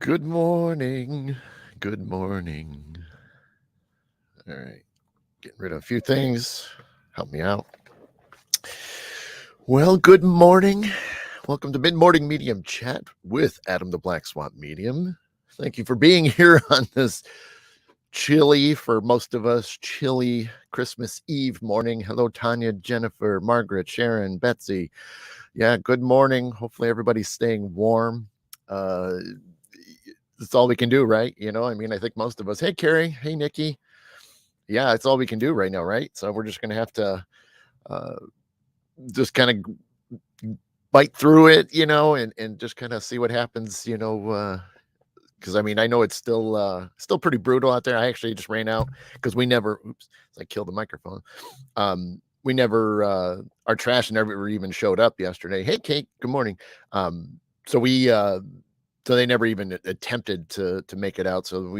Good morning. Good morning. All right. Getting rid of a few things. Help me out. Well, good morning. Welcome to Mid Morning Medium Chat with Adam the Black Swamp Medium. Thank you for being here on this chilly, for most of us, chilly Christmas Eve morning. Hello, Tanya, Jennifer, Margaret, Sharon, Betsy. Yeah, good morning. Hopefully, everybody's staying warm. That's all we can do, right? I think most of us. Hey, Carrie. Hey, Nikki. Yeah, it's all we can do right now, right? So we're just going to have to uh, just kind of bite through it, and just kind of see what happens, because I know it's still pretty brutal out there. I actually just ran out because I killed the microphone. We never our trash never even showed up yesterday. Hey, Kate, good morning. So we so they never even attempted to make it out. So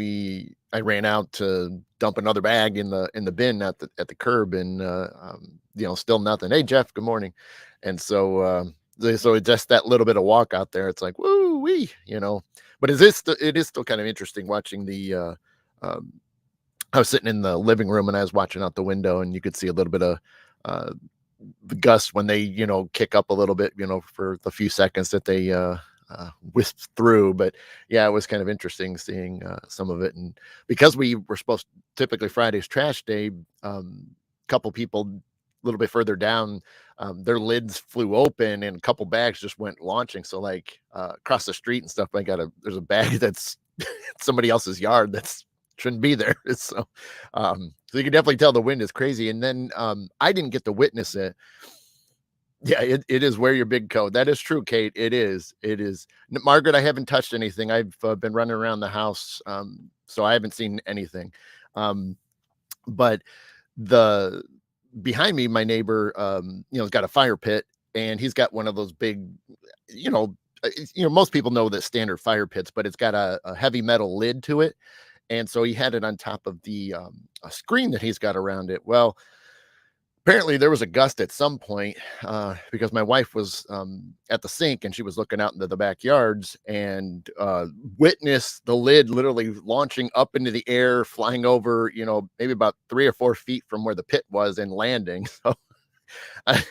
I ran out to dump another bag in the bin at the curb, and still nothing. Hey, Jeff, good morning. And so it's just that little bit of walk out there. It's like woo wee, But it is still kind of interesting watching the. I was sitting in the living room and I was watching out the window, and you could see a little bit of the gust when they kick up a little bit, for the few seconds that they wisp through. But yeah, it was kind of interesting seeing some of it. And because we were typically Friday's trash day, couple people a little bit further down, their lids flew open and a couple bags just went launching. So like across the street and stuff, there's a bag that's somebody else's yard that's shouldn't be there. So you can definitely tell the wind is crazy. And then I didn't get to witness it. Yeah, it is wear your big coat. That is true, Kate. It is. Margaret, I haven't touched anything. I've been running around the house, so I haven't seen anything. But the behind me, my neighbor, has got a fire pit, and he's got one of those big, most people know the standard fire pits, but it's got a heavy metal lid to it. And so he had it on top of the a screen that he's got around it. Well, apparently there was a gust at some point because my wife was at the sink and she was looking out into the backyards and witnessed the lid literally launching up into the air, flying over, maybe about 3 or 4 feet from where the pit was and landing. So I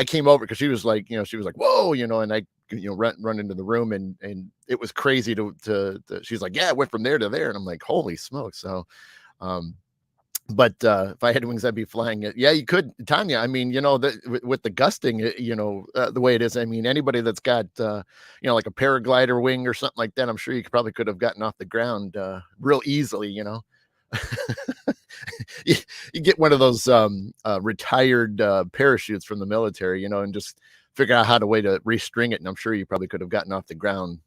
came over because she was like, whoa, and I run into the room, and it was crazy to she's like, yeah, it went from there to there, and I'm like, holy smokes. So but if I had wings, I'd be flying it. Yeah, you could, Tanya. With the gusting, the way it is. Anybody that's got like a paraglider wing or something like that, I'm sure you could have gotten off the ground real easily. You get one of those retired parachutes from the military, and just figure out how to restring it, and I'm sure you probably could have gotten off the ground.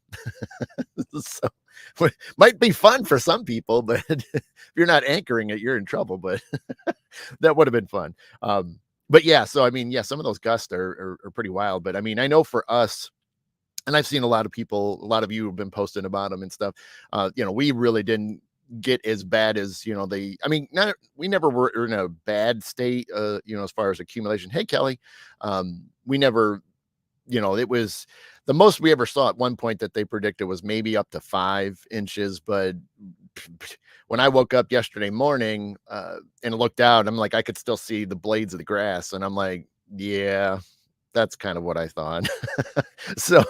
So might be fun for some people, but if you're not anchoring it, you're in trouble. But that would have been fun. But yeah, so some of those gusts are pretty wild. But I know for us, and I've seen a lot of you have been posting about them and stuff. We really didn't get as bad as we never were in a bad state as far as accumulation. Hey, Kelly, we never, it was the most we ever saw at one point that they predicted was maybe up to 5 inches. But when I woke up yesterday morning and looked out, I'm like, I could still see the blades of the grass, and I'm like, yeah, that's kind of what I thought. so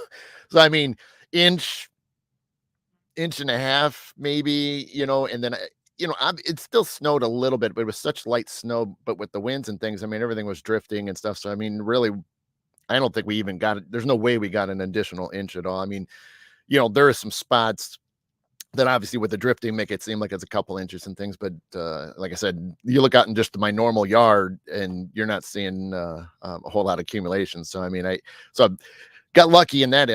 inch and a half, maybe, and then, it still snowed a little bit, but it was such light snow, but with the winds and things, everything was drifting and stuff. So, really, I don't think we even got it. There's no way we got an additional inch at all. There are some spots that obviously with the drifting make it seem like it's a couple inches and things. But like I said, you look out in just my normal yard and you're not seeing a whole lot of accumulation. So, I got lucky in that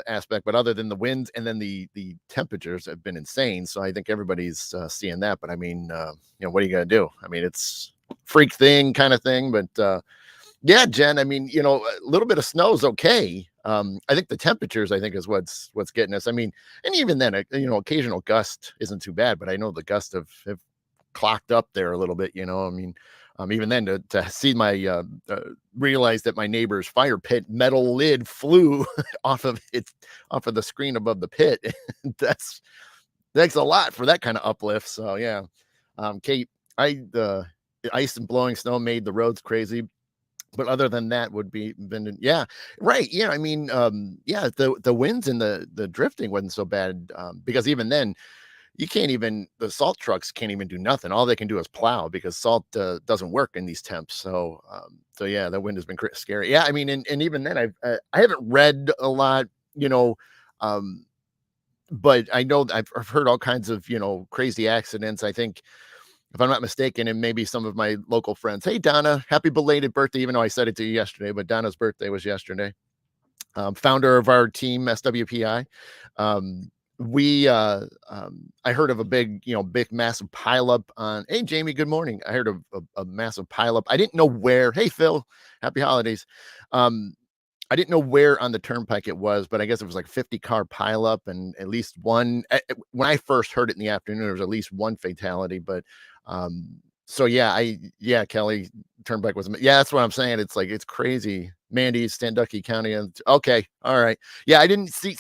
aspect, but other than the winds and then the temperatures have been insane. So I think everybody's seeing that. But what are you going to do? It's freak thing kind of thing. But yeah, Jen, a little bit of snow is okay. I think the temperatures, is what's getting us. And even then, occasional gust isn't too bad, but I know the gust have clocked up there a little bit, Even then, to see my realize that my neighbor's fire pit metal lid flew off of it, off of the screen above the pit. That's thanks a lot for that kind of uplift. So yeah, Kate, I the ice and blowing snow made the roads crazy, but other than that would be been yeah, right. Yeah, I mean, yeah, the winds and the drifting wasn't so bad, because even then you can't even the salt trucks can't even do nothing. All they can do is plow because salt doesn't work in these temps. So so yeah, the wind has been scary. Yeah, I mean, and even then I haven't read a lot, you know, um, but I know I've heard all kinds of crazy accidents. I think if I'm not mistaken, and maybe some of my local friends. Hey Donna, happy belated birthday! Even though I said it to you yesterday, but Donna's birthday was yesterday. Founder of our team SWPI. Um, we I heard of a big big massive pileup on. Hey Jamie, good morning. I heard of a massive pileup. I didn't know where. Hey Phil, happy holidays. Um, I didn't know where on the turnpike it was, but I guess it was like 50 car pileup and at least one. When I first heard it in the afternoon, there was at least one fatality. But so yeah, yeah, Kelly turnpike was yeah, that's what I'm saying. It's like it's crazy. Mandy, Sandusky County. And okay, all right. Yeah, I didn't see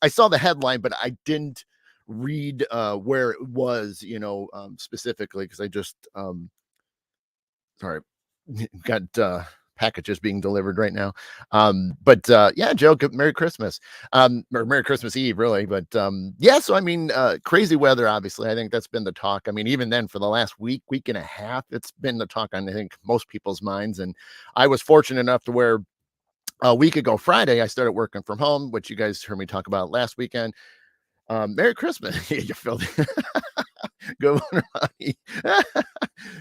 I saw the headline, but I didn't read where it was, specifically because I just sorry, got packages being delivered right now. But yeah, Joe, Merry Christmas. Or Merry Christmas Eve, really. But yeah, so I mean, crazy weather, obviously. I think that's been the talk. I mean, even then for the last week and a half, it's been the talk on I think most people's minds. And I was fortunate enough to where a week ago Friday, I started working from home, which you guys heard me talk about last weekend. Merry Christmas. You feel good one, Ronnie.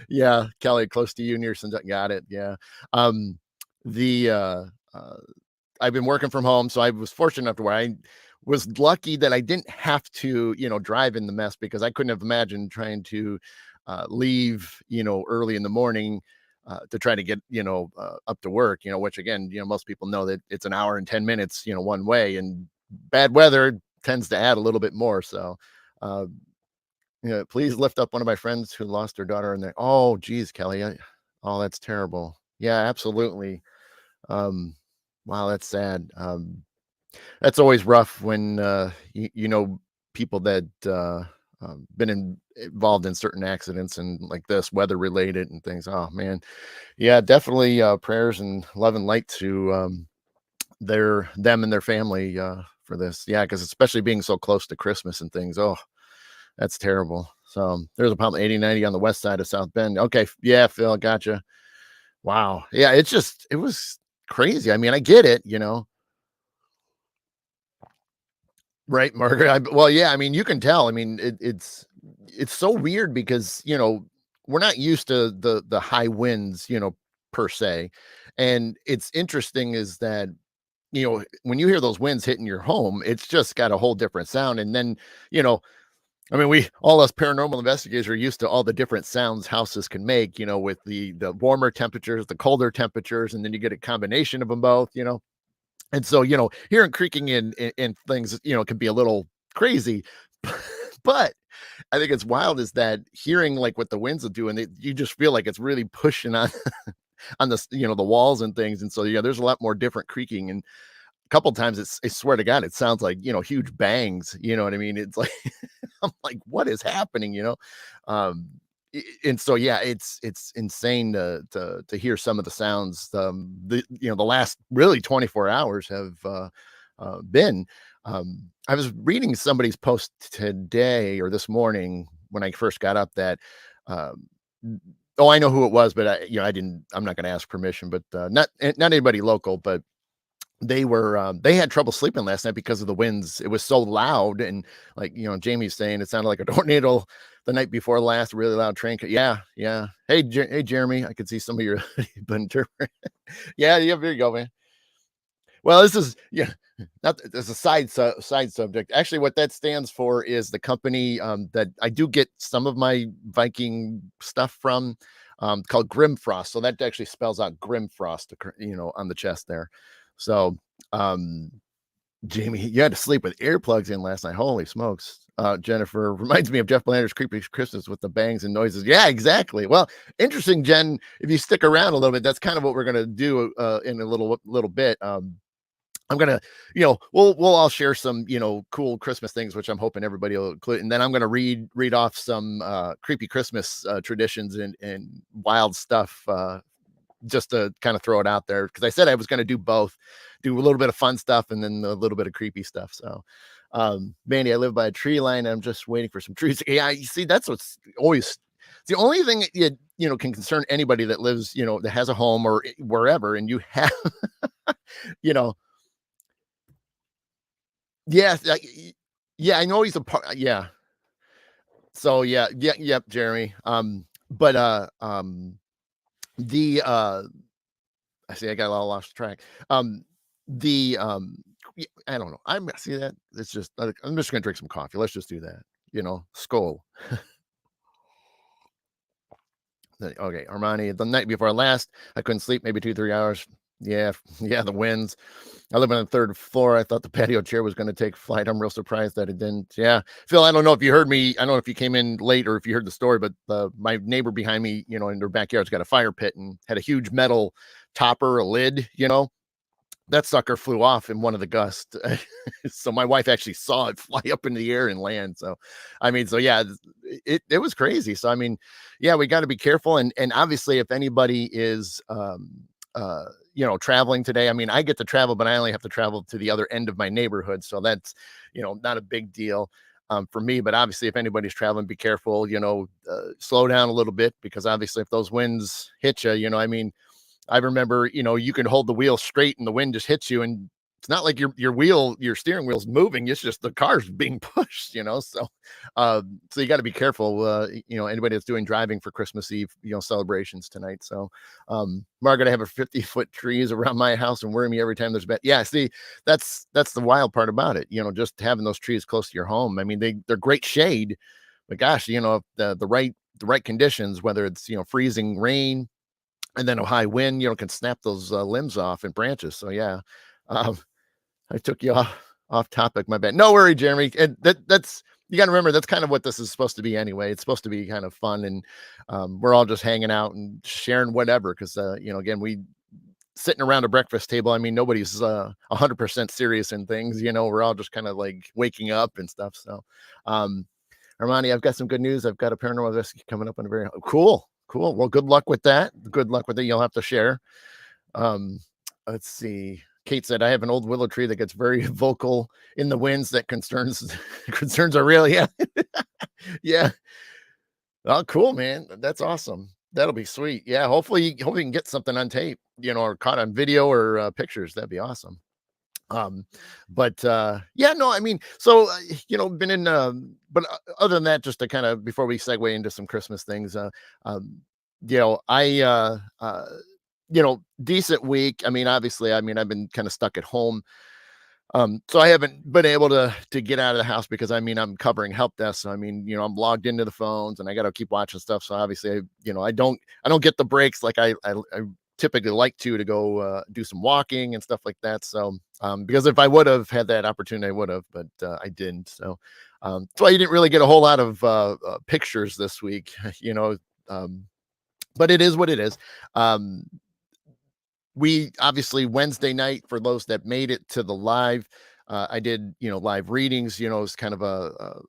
Yeah, Kelly, close to you near some got it. Yeah. Um, the uh I've been working from home, so I was fortunate enough to where I was lucky that I didn't have to, drive in the mess because I couldn't have imagined trying to leave, early in the morning to try to get, up to work, which again, most people know that it's an hour and 10 minutes, one way, and bad weather tends to add a little bit more. So, uh, please lift up one of my friends who lost her daughter in there. Oh, geez, Kelly. Oh, that's terrible. Yeah, absolutely. Um, wow, that's sad. That's always rough when people that been involved in certain accidents and like this, weather related and things. Oh man, yeah, definitely. Prayers and love and light to them and their family for this. Yeah, because especially being so close to Christmas and things. Oh, that's terrible. So there's a problem 8090 on the west side of South Bend. Okay, yeah, Phil, gotcha. Wow. Yeah, it was crazy. I mean, I get it, right, Margaret. Well, yeah, I mean, you can tell. I mean, it's so weird because, we're not used to the high winds, per se. And it's interesting is that, when you hear those winds hitting your home, it's just got a whole different sound. And then, you know, I mean, we all us paranormal investigators are used to all the different sounds houses can make, with the warmer temperatures, the colder temperatures, and then you get a combination of them both, And so, hearing creaking in things, can be a little crazy. But I think it's wild is that hearing like what the winds will do, and you just feel like it's really pushing on on the walls and things. And so, yeah, there's a lot more different creaking. And a couple times I swear to God, it sounds like, huge bangs. You know what I mean? It's like I'm like, what is happening? Um, and so yeah, it's insane to hear some of the sounds. The last really 24 hours have been. I was reading somebody's post today or this morning when I first got up that. Um, oh, I know who it was, but I didn't. I'm not going to ask permission, but not anybody local, but they had trouble sleeping last night because of the winds. It was so loud, and like Jamie's saying, it sounded like a tornado the night before last. Really loud train. Yeah, yeah. Hey, hey, Jeremy, I could see some of your but yeah, yeah. There you go, man. Well, this is yeah. Not as a side subject. Actually, what that stands for is the company that I do get some of my Viking stuff from, called Grimfrost. So that actually spells out Grimfrost, on the chest there. So, Jamie, you had to sleep with earplugs in last night. Holy smokes! Jennifer reminds me of Jeff Blander's Creepy Christmas with the bangs and noises. Yeah, exactly. Well, interesting, Jen. If you stick around a little bit, that's kind of what we're gonna do in a little bit. I'm gonna, we'll all share some, cool Christmas things, which I'm hoping everybody will include, and then I'm gonna read off some creepy Christmas traditions and wild stuff, just to kind of throw it out there, because I said I was gonna do both, do a little bit of fun stuff and then a little bit of creepy stuff. So, Mandy, I live by a tree line. I'm just waiting for some trees. Yeah, you see, that's what's always the only thing that can concern anybody that lives, that has a home or wherever, and you have, you know Yes, yeah, I know he's a part. Yeah. So yep, Jeremy. But the I see I got a lot lost track. The I don't know. I'm see that it's just I'm just gonna drink some coffee. Let's just do that. Skull. Okay, Armani. The night before last, I couldn't sleep. Maybe 2-3 hours. Yeah, yeah. The winds. I live on the third floor. I thought the patio chair was going to take flight. I'm real surprised that it didn't. Yeah, Phil. I don't know if you heard me. I don't know if you came in late or if you heard the story, but my neighbor behind me, in their backyard's got a fire pit and had a huge metal topper, a lid. That sucker flew off in one of the gusts. So my wife actually saw it fly up in the air and land. So, yeah, it was crazy. So, yeah, we got to be careful. And obviously if anybody is, traveling today, I get to travel, but I only have to travel to the other end of my neighborhood. So that's, not a big deal. For me, but obviously if anybody's traveling, be careful, slow down a little bit, because obviously if those winds hit you, I remember, you can hold the wheel straight and the wind just hits you, and it's not like your steering wheel's moving. It's just the car's being pushed, So, so you got to be careful. Anybody that's doing driving for Christmas Eve, celebrations tonight. So, Margaret, I have a 50-foot trees around my house and worry me every time there's a bed. Yeah, see, that's the wild part about it. Just having those trees close to your home. They're great shade, but gosh, if the right conditions, whether it's freezing rain and then a high wind, can snap those limbs off and branches. So yeah, um, I took you off topic. My bad. No worry, Jeremy. And that's you got to remember that's kind of what this is supposed to be anyway. It's supposed to be kind of fun, and we're all just hanging out and sharing whatever. Because again, we sitting around a breakfast table. Nobody's 100% serious in things. We're all just kind of like waking up and stuff. So, Armani, I've got some good news. I've got a paranormal rescue coming up on a very cool. Cool. Well, good luck with that. Good luck with it. You'll have to share. Um, let's see. Kate said, I have an old willow tree that gets very vocal in the winds. That concerns are real. Yeah. Yeah. Oh, cool, man. That's awesome. That'll be sweet. Yeah. Hopefully you can get something on tape, or caught on video or pictures. That'd be awesome. But yeah, no, so been in but other than that, just to kind of before we segue into some Christmas things, I decent week. Obviously, I've been kind of stuck at home. So I haven't been able to get out of the house because I'm covering help desk. So I'm logged into the phones and I got to keep watching stuff. So obviously, I don't get the breaks like I typically like to go do some walking and stuff like that. So because if I would have had that opportunity, I would have, but I didn't. So so I didn't really get a whole lot of pictures this week, but it is what it is. We obviously Wednesday night, for those that made it to the live, I did live readings. It's kind of a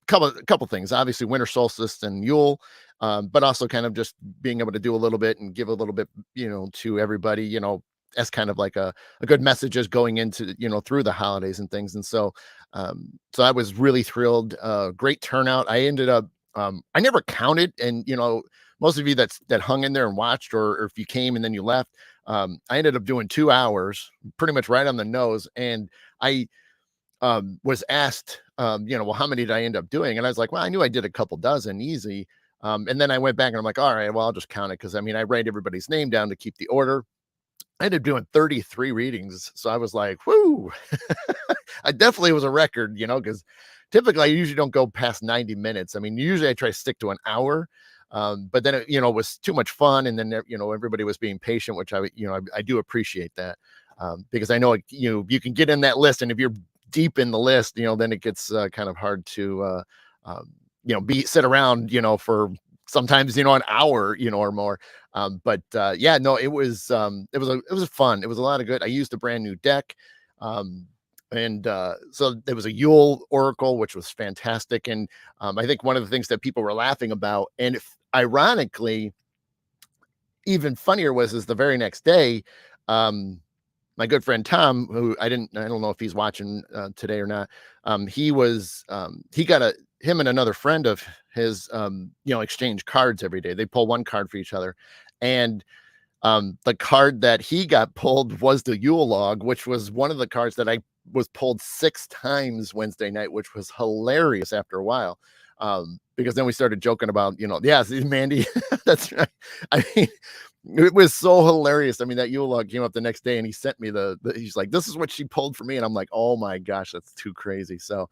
couple things, obviously winter solstice and Yule, but also kind of just being able to do a little bit and give a little bit to everybody, as kind of like a good message as going into through the holidays and things. And so so I was really thrilled. Great turnout. I ended up I never counted, and most of you that hung in there and watched, or if you came and then you left, I ended up doing 2 hours, pretty much right on the nose. And I was asked, well, how many did I end up doing? And I was like, well, I knew I did a couple dozen easy. And then I went back and I'm like, all right, well, I'll just count it. Cause I write everybody's name down to keep the order. I ended up doing 33 readings. So I was like, whoo, I definitely was a record, cause typically I usually don't go past 90 minutes. Usually I try to stick to an hour. But then it, was too much fun. And then, everybody was being patient, which I do appreciate that. Because I know, you can get in that list, and if you're deep in the list, then it gets kind of hard to be sit around, for sometimes, an hour, or more. But yeah, no, it was fun. It was a lot of good. I used a brand new deck. Um, and so there was a Yule Oracle, which was fantastic. And I think one of the things that people were laughing about, and if, ironically, even funnier was, is the very next day, um, my good friend Tom, who I don't know if he's watching today or not. He got him and another friend of his, exchange cards every day. They pull one card for each other. And the card that he got pulled was the Yule log, which was one of the cards that I was pulled 6 times Wednesday night, which was hilarious after a while. Because then we started joking about, yeah, see, Mandy, that's right. I mean, it was so hilarious. I mean, that Yule log came up the next day and he sent me he's like, this is what she pulled for me. And I'm like, oh my gosh, that's too crazy. So,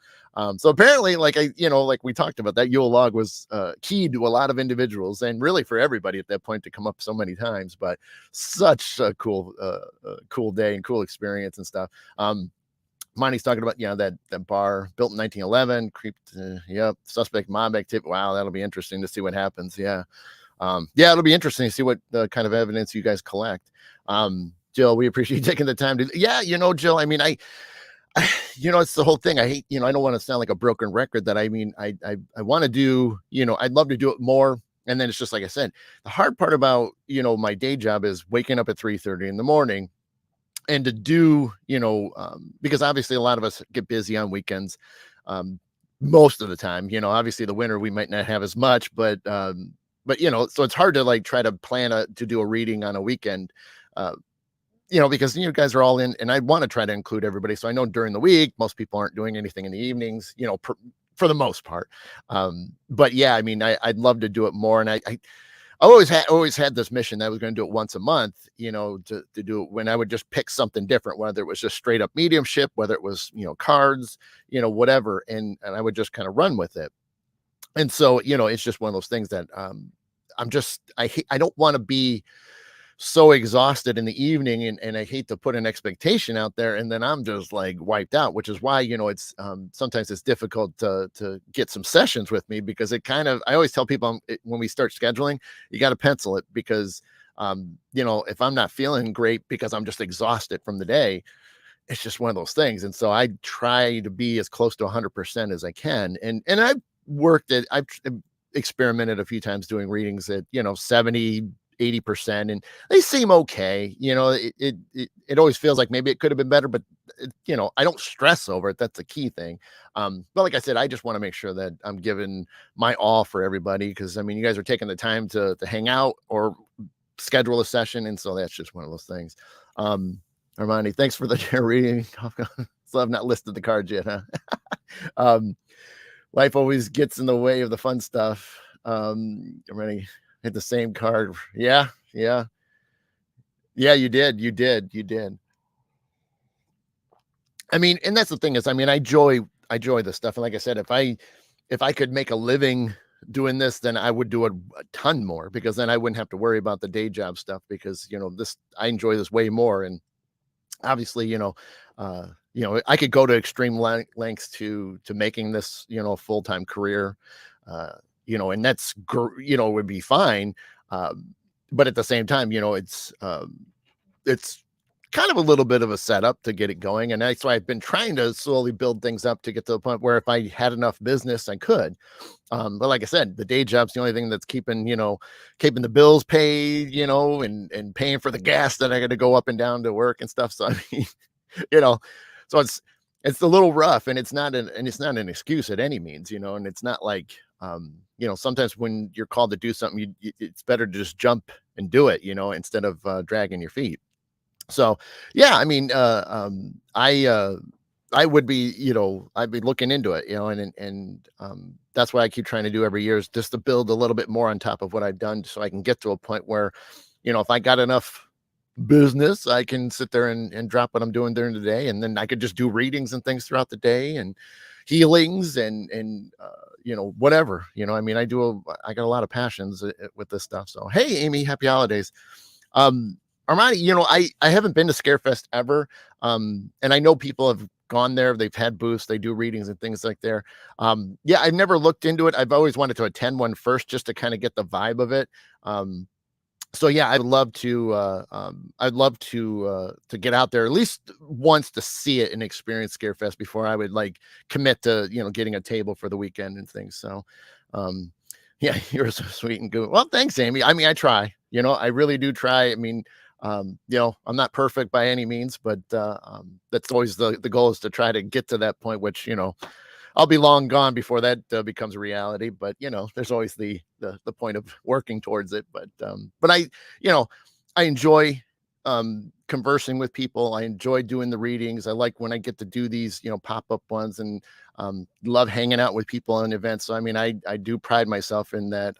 so apparently, like like we talked about, that Yule log was key to a lot of individuals and really for everybody at that point to come up so many times, but such a cool day and cool experience and stuff. Monty's talking about, that bar built in 1911, creeped, yep, suspect mob activity. Wow, that'll be interesting to see what happens. Yeah. Yeah, it'll be interesting to see what kind of evidence you guys collect. Jill, we appreciate you taking the time to, yeah, Jill, I mean, it's the whole thing. I hate, I don't want to sound like a broken record that, I mean, I want to do, I'd love to do it more. And then it's just, like I said, the hard part about, my day job is waking up at 3:30 in the morning and to do, because obviously a lot of us get busy on weekends. Most of the time, obviously the winter, we might not have as much, but so it's hard to like try to plan to do a reading on a weekend, because you guys are all in, and I want to try to include everybody. So I know during the week, most people aren't doing anything in the evenings, for the most part. But yeah, I mean, I'd love to do it more. And I always had this mission that I was going to do it once a month, to do it when I would just pick something different, whether it was just straight up mediumship, whether it was, cards, whatever. And I would just kind of run with it. And so, it's just one of those things that I don't want to be so exhausted in the evening, and I hate to put an expectation out there and then I'm just like wiped out, which is why, it's sometimes it's difficult to get some sessions with me, because it kind of, I always tell people when we start scheduling, you got to pencil it, because if I'm not feeling great because I'm just exhausted from the day, it's just one of those things. And so I try to be as close to 100% as I can. And I've experimented a few times doing readings at, 70, 80%, and they seem okay. It always feels like maybe it could have been better, but I don't stress over it. That's the key thing. But like I said, I just want to make sure that I'm giving my all for everybody, because I mean, you guys are taking the time to hang out or schedule a session. And so that's just one of those things. Armani, thanks for the reading. So I've not listed the cards yet, huh? Life always gets in the way of the fun stuff. Armani hit the same card. Yeah. You did. I mean, and that's the thing is, I mean, I enjoy this stuff. And like I said, if I could make a living doing this, then I would do it a ton more, because then I wouldn't have to worry about the day job stuff, because, I enjoy this way more. And obviously, I could go to extreme lengths to making this, a full-time career, and that's, would be fine. But at the same time, it's kind of a little bit of a setup to get it going. And that's why I've been trying to slowly build things up to get to the point where if I had enough business, I could. But like I said, the day job's the only thing that's keeping the bills paid, and paying for the gas that I got to go up and down to work and stuff. So I mean, so it's a little rough, and it's not an excuse at any means, and it's not like, sometimes when you're called to do something, it's better to just jump and do it, instead of dragging your feet. So, yeah, I mean, I would be, I'd be looking into it, and that's what I keep trying to do every year, is just to build a little bit more on top of what I've done, so I can get to a point where, if I got enough business, I can sit there and drop what I'm doing during the day, and then I could just do readings and things throughout the day, and healings and whatever, I mean, I got a lot of passions with this stuff. So, hey, Amy, happy holidays. Armani, I haven't been to Scarefest ever. And I know people have gone there. They've had booths. They do readings and things like there. Yeah, I've never looked into it. I've always wanted to attend one first just to kind of get the vibe of it. So yeah, I'd love to get out there at least once to see it and experience Scarefest before I would like commit to, getting a table for the weekend and things. So, um, yeah, you're so sweet and good. Well, thanks, Amy. I mean, I try, I really do try. I mean, I'm not perfect by any means, but, that's always the goal is to try to get to that point, which, I'll be long gone before that becomes a reality. But there's always the point of working towards it. But I enjoy conversing with people. I enjoy doing the readings. I like when I get to do these pop up ones, and love hanging out with people on events. So I mean, I do pride myself in that.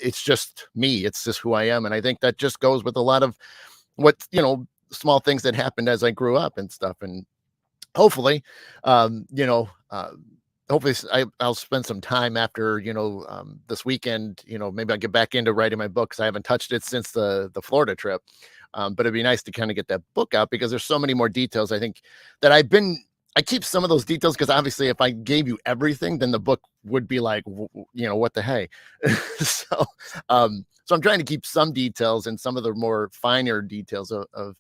It's just me. It's just who I am, and I think that just goes with a lot of what small things that happened as I grew up and stuff. And hopefully, um, you know, uh, I'll spend some time after, this weekend, maybe I'll get back into writing my book, 'cause I haven't touched it since the Florida trip. But it'd be nice to kind of get that book out because there's so many more details. I think that I keep some of those details because obviously if I gave you everything, then the book would be like, what the hey? so, so I'm trying to keep some details and some of the more finer details of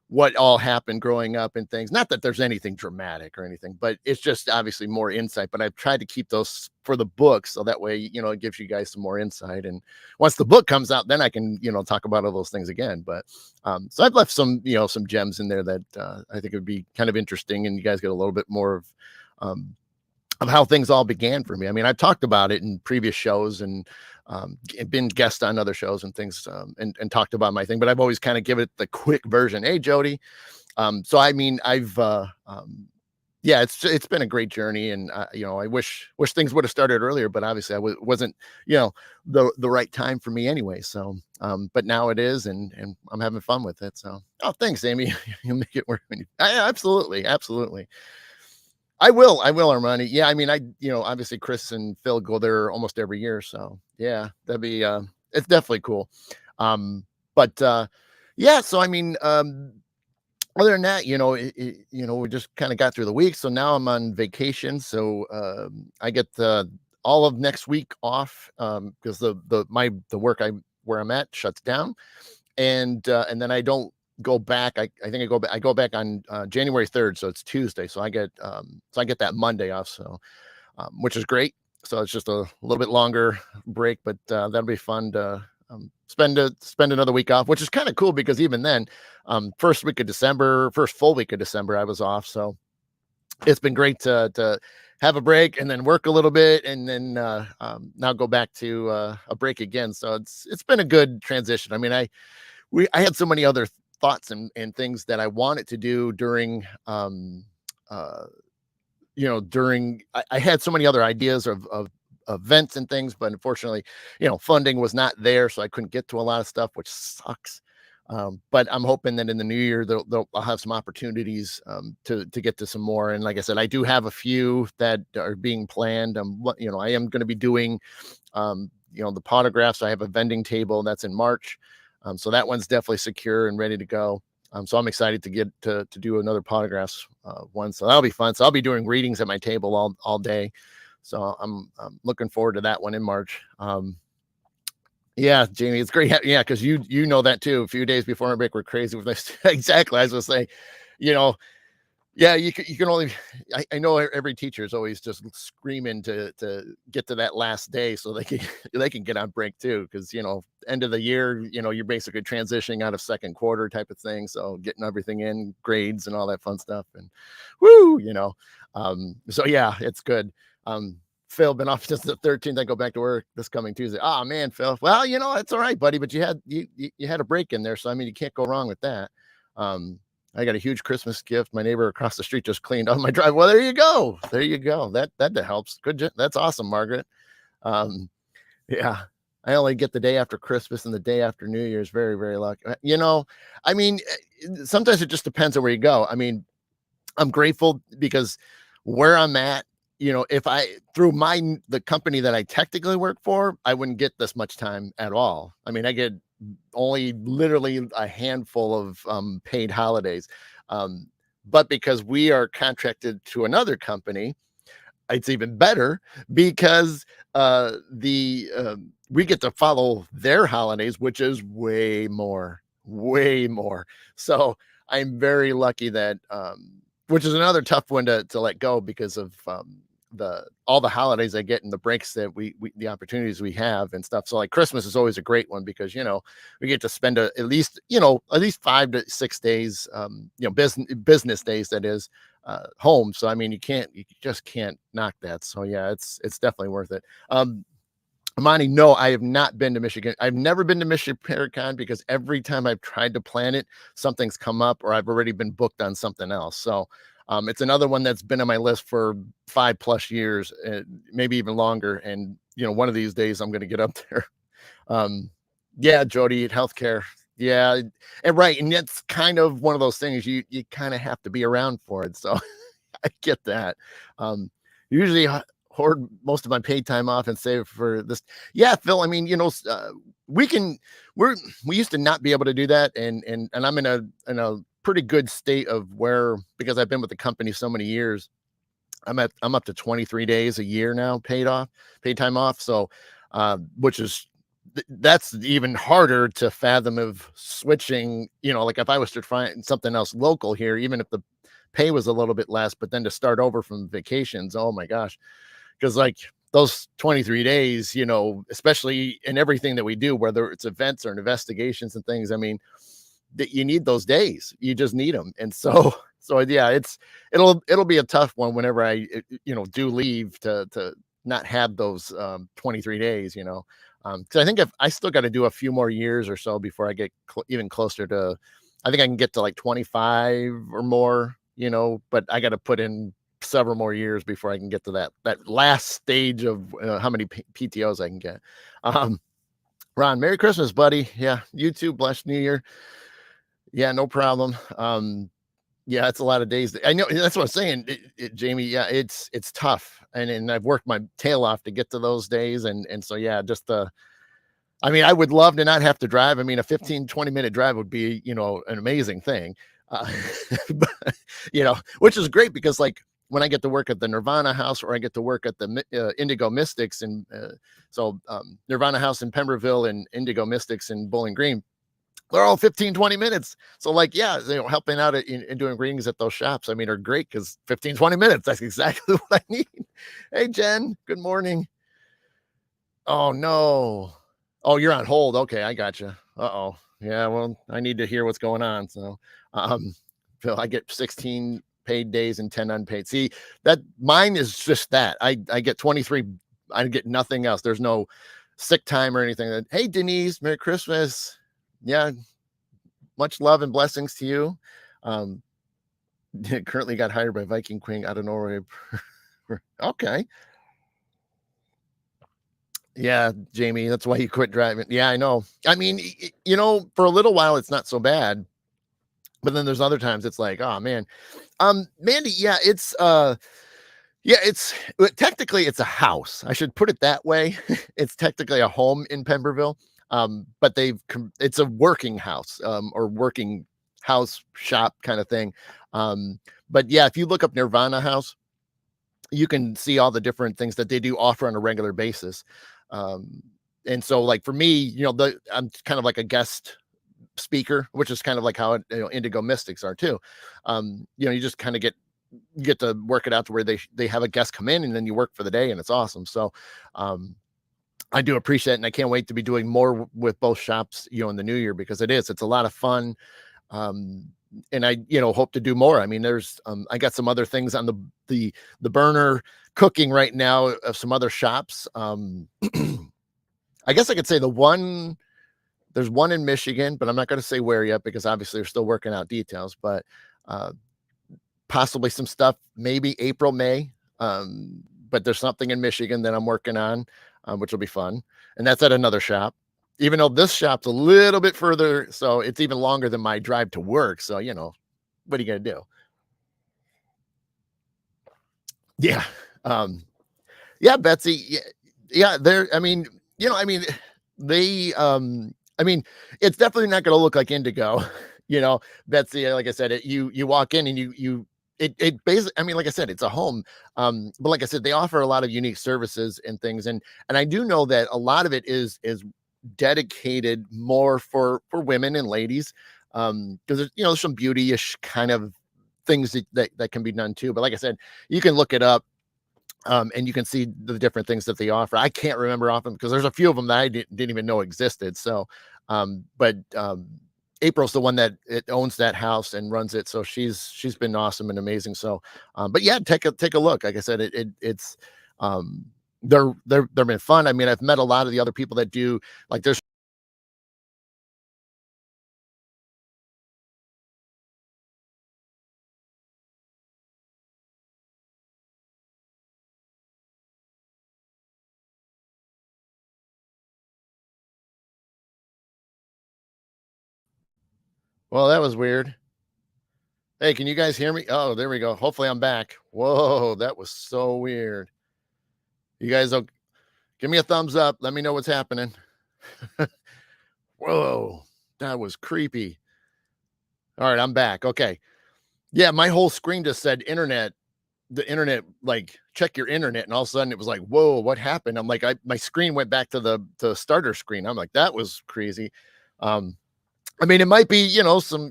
what all happened growing up and things. Not that there's anything dramatic or anything, but it's just obviously more insight. But I've tried to keep those for the book so that way, it gives you guys some more insight. And once the book comes out, then I can, talk about all those things again. But so I've left some gems in there that I think it would be kind of interesting, and you guys get a little bit more of how things all began for me. I mean, I've talked about it in previous shows and been guest on other shows and things, and talked about my thing, but I've always kind of given it the quick version. Hey, Jody. So I mean, yeah, it's been a great journey, and I wish things would have started earlier, but obviously wasn't the right time for me anyway. So, but now it is, and I'm having fun with it. So, oh, thanks, Amy. You make it work. Absolutely, absolutely. I will, Armani. Yeah, I mean, obviously Chris and Phil go there almost every year, so yeah, that'd be it's definitely cool. But yeah, so I mean, other than that, we just kind of got through the week, so now I'm on vacation, so I get all of next week off because the work where I'm at shuts down, and then I don't go back. I think I go back on January 3rd, so it's Tuesday. So I get that Monday off, so which is great. So it's just a little bit longer break, but that'll be fun to spend another week off, which is kind of cool because even then, first full week of December, I was off. So it's been great to have a break and then work a little bit, and then now go back to a break again. So it's been a good transition. I mean, I had so many other thoughts and things that I wanted to do during I had so many other ideas of events and things, but unfortunately, funding was not there, so I couldn't get to a lot of stuff, which sucks. But I'm hoping that in the new year I'll have some opportunities to get to some more. And like I said, I do have a few that are being planned. I am going to be doing the potographs. I have a vending table that's in March. So that one's definitely secure and ready to go. So I'm excited to get to do another potographs one. So that'll be fun. So I'll be doing readings at my table all day. So I'm looking forward to that one in March. Yeah, Jamie, it's great. Yeah, because you know that too. A few days before my break, we're crazy with this. Exactly. I was going to say, you know, yeah, you can only. I know every teacher is always just screaming to get to that last day so they can get on break too, because end of the year, you're basically transitioning out of second quarter type of thing, so getting everything in, grades and all that fun stuff, and woo, so yeah, it's good. Phil been off since the 13th. I go back to work this coming Tuesday. Oh man, Phil. Well, it's all right, buddy, but you had a break in there, so I mean, you can't go wrong with that. I got a huge Christmas gift. My neighbor across the street just cleaned up my driveway. Well, there you go. There you go. That helps. Good. That's awesome, Margaret. Yeah. I only get the day after Christmas and the day after New Year's. Very, very lucky. I mean, sometimes it just depends on where you go. I mean, I'm grateful because where I'm at, if through the company that I technically work for, I wouldn't get this much time at all. I mean, I get only literally a handful of paid holidays. but because we are contracted to another company, it's even better because the we get to follow their holidays, which is way more. So I'm very lucky that, which is another tough one to let go because of the all the holidays I get and the breaks that we the opportunities we have and stuff. So like Christmas is always a great one because we get to spend at least at least 5 to 6 days, business days, that is, home. So I mean, you just can't knock that. So yeah, it's definitely worth it. Amani, no, I have not been to Michigan. I've never been to Michigan Paracon because every time I've tried to plan it, something's come up or I've already been booked on something else. So it's another one that's been on my list for 5+ years, maybe even longer. And one of these days I'm going to get up there. Um, yeah, Jody, healthcare. Yeah, and right, and that's kind of one of those things you kind of have to be around for it. So I get that. Usually hoard most of my paid time off and save for this. Yeah, Phil. I mean, we can. We used to not be able to do that, and I'm in a pretty good state of where, because I've been with the company so many years. I'm up to 23 days a year now, paid time off. So, which is that's even harder to fathom of switching. Like if I was to find something else local here, even if the pay was a little bit less, but then to start over from vacations, oh my gosh. Because like those 23 days, especially in everything that we do, whether it's events or investigations and things, I mean, that you need those days. You just need them. And so so yeah, it'll be a tough one whenever I do leave to not have those 23 days, because I think if I still got to do a few more years or so before I get even closer to, I think I can get to like 25 or more, but I got to put in several more years before I can get to that last stage of how many PTOs I can get. Ron, Merry Christmas, buddy. Yeah, you too. Blessed New Year. Yeah, no problem. Yeah, it's a lot of days. I know that's what I'm saying, Jamie. Yeah, it's tough, and I've worked my tail off to get to those days, and so yeah, just I mean, I would love to not have to drive. I mean, a 15-20 minute drive would be, an amazing thing. But, which is great because like when I get to work at the Nirvana House or I get to work at the Indigo Mystics, and Nirvana House in Pemberville and Indigo Mystics in Bowling Green, they're all 15-20 minutes. So like, yeah, helping out in doing readings at those shops, I mean, are great because 15-20 minutes, that's exactly what I need. Hey, Jen, good morning. Oh, no. Oh, you're on hold. Okay, I got you. Uh-oh. Yeah, well, I need to hear what's going on. So, Phil, I get 16 paid days and 10 unpaid. See, that mine is just that. I get 23. I get nothing else. There's no sick time or anything. Hey, Denise, Merry Christmas. Yeah, much love and blessings to you. Currently got hired by Viking Queen out of Norway. Okay. Yeah, Jamie, that's why you quit driving. Yeah, I know. I mean, for a little while it's not so bad, but then there's other times it's like, oh man. Mandy, yeah, technically it's a house. I should put it that way. It's technically a home in Pemberville. But it's a working house, or working house shop kind of thing. But yeah, if you look up Nirvana House, you can see all the different things that they do offer on a regular basis. And so like for me, I'm kind of like a guest speaker, which is kind of like how Indigo Mystics are too. You just kind of get to work it out to where they have a guest come in and then you work for the day and it's awesome. So I do appreciate it, and I can't wait to be doing more with both shops, in the new year, because it's a lot of fun. And I, hope to do more. I mean, there's, I got some other things on the burner cooking right now of some other shops. I guess I could say there's one in Michigan, but I'm not going to say where yet because obviously they're still working out details, but, possibly some stuff, maybe April, May. But there's something in Michigan that I'm working on, which will be fun. And that's at another shop, even though this shop's a little bit further. So it's even longer than my drive to work. So, what are you going to do? Yeah. Yeah, Betsy. Yeah. Yeah. I mean, they, I mean, it's definitely not going to look like Indigo. you know, that's the like I said, you walk in and you it basically, I mean, like I said, it's a home. But like I said, they offer a lot of unique services and things, and I do know that a lot of it is dedicated more for women and ladies. Because there's, there's some beauty-ish kind of things that can be done too. But like I said, you can look it up, and you can see the different things that they offer. I can't remember often because there's a few of them that I didn't even know existed. So, but April's the one that it owns that house and runs it, so she's been awesome and amazing. So, but yeah, take a look. Like I said, it's um, they've been fun. I mean, I've met a lot of the other people that do like there's. Well, that was weird. Hey, can you guys hear me? Oh, there we go. Hopefully, I'm back. Whoa, that was so weird. You guys, give me a thumbs up. Let me know what's happening. Whoa, that was creepy. All right, I'm back. Okay. Yeah, my whole screen just said internet. The internet, like, check your internet, and all of a sudden it was like, whoa, what happened? I'm like, my screen went back to the starter screen. I'm like, that was crazy. Um, I mean, it might be, some,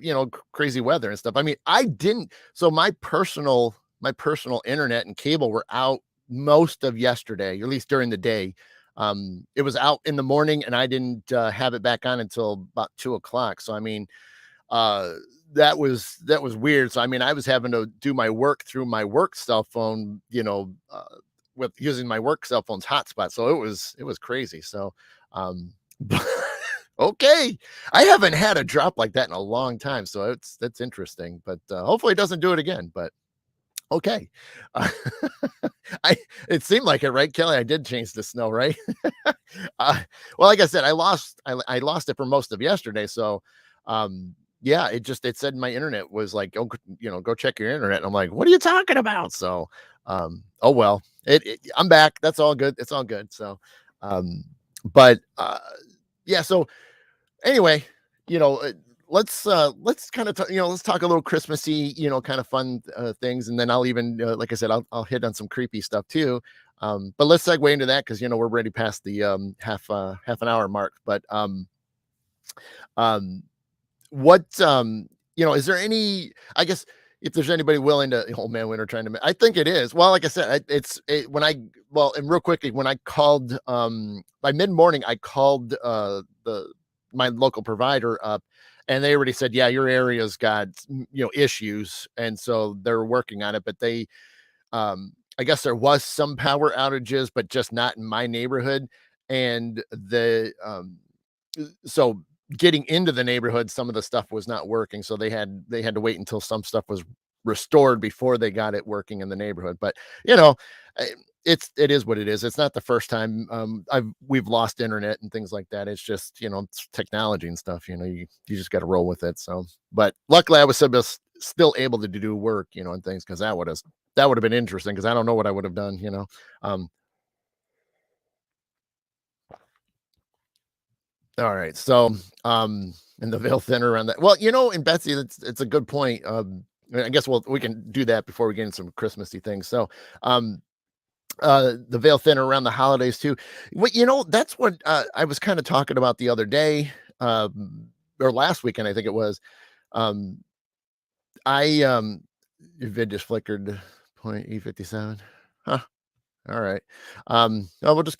crazy weather and stuff. I mean, I didn't. So my personal internet and cable were out most of yesterday, or at least during the day. It was out in the morning, and I didn't have it back on until about 2 o'clock. So I mean, uh, that was weird. So I mean, I was having to do my work through my work cell phone, with using my work cell phone's hotspot. So it was crazy. So, but okay, I haven't had a drop like that in a long time, so that's interesting. But hopefully, it doesn't do it again. But okay, uh, I it seemed like it, right, Kelly? I did change the snow, right? uh, well, like I said, I lost it for most of yesterday. So, yeah, it said my internet was like, oh, go check your internet. And I'm like, what are you talking about? So, oh well, I'm back. That's all good. It's all good. So, um, but yeah. So anyway, you know, uh, let's kind of let's talk a little Christmassy, kind of fun things, and then I'll even like I said, I'll hit on some creepy stuff too. But let's segue into that because we're already past the half an hour mark. But um, what is there any? I guess if there's anybody willing to, oh man, winter trying to, I think it is. Well, like I said, when I well, and real quickly, when I called by mid morning, I called the my local provider up, and they already said, yeah, your area's got issues, and so they're working on it. But I guess there was some power outages, but just not in my neighborhood, and so getting into the neighborhood, some of the stuff was not working, so they had to wait until some stuff was restored before they got it working in the neighborhood. But you know, eh, it is what it is. It's not the first time we've lost internet and things like that. It's just it's technology and stuff. You just got to roll with it. So, but luckily, I was still able to do work, and things because that would have been interesting because I don't know what I would have done. Um, All right. So, and the veil thinner around that. Well, and Betsy, it's a good point. I guess we can do that before we get into some Christmassy things. So, um, the veil thinner around the holidays too. What that's what I was kind of talking about the other day, or last weekend, I think it was. Um, I your vid just flickered. Point E57. Huh. All right. No, we'll just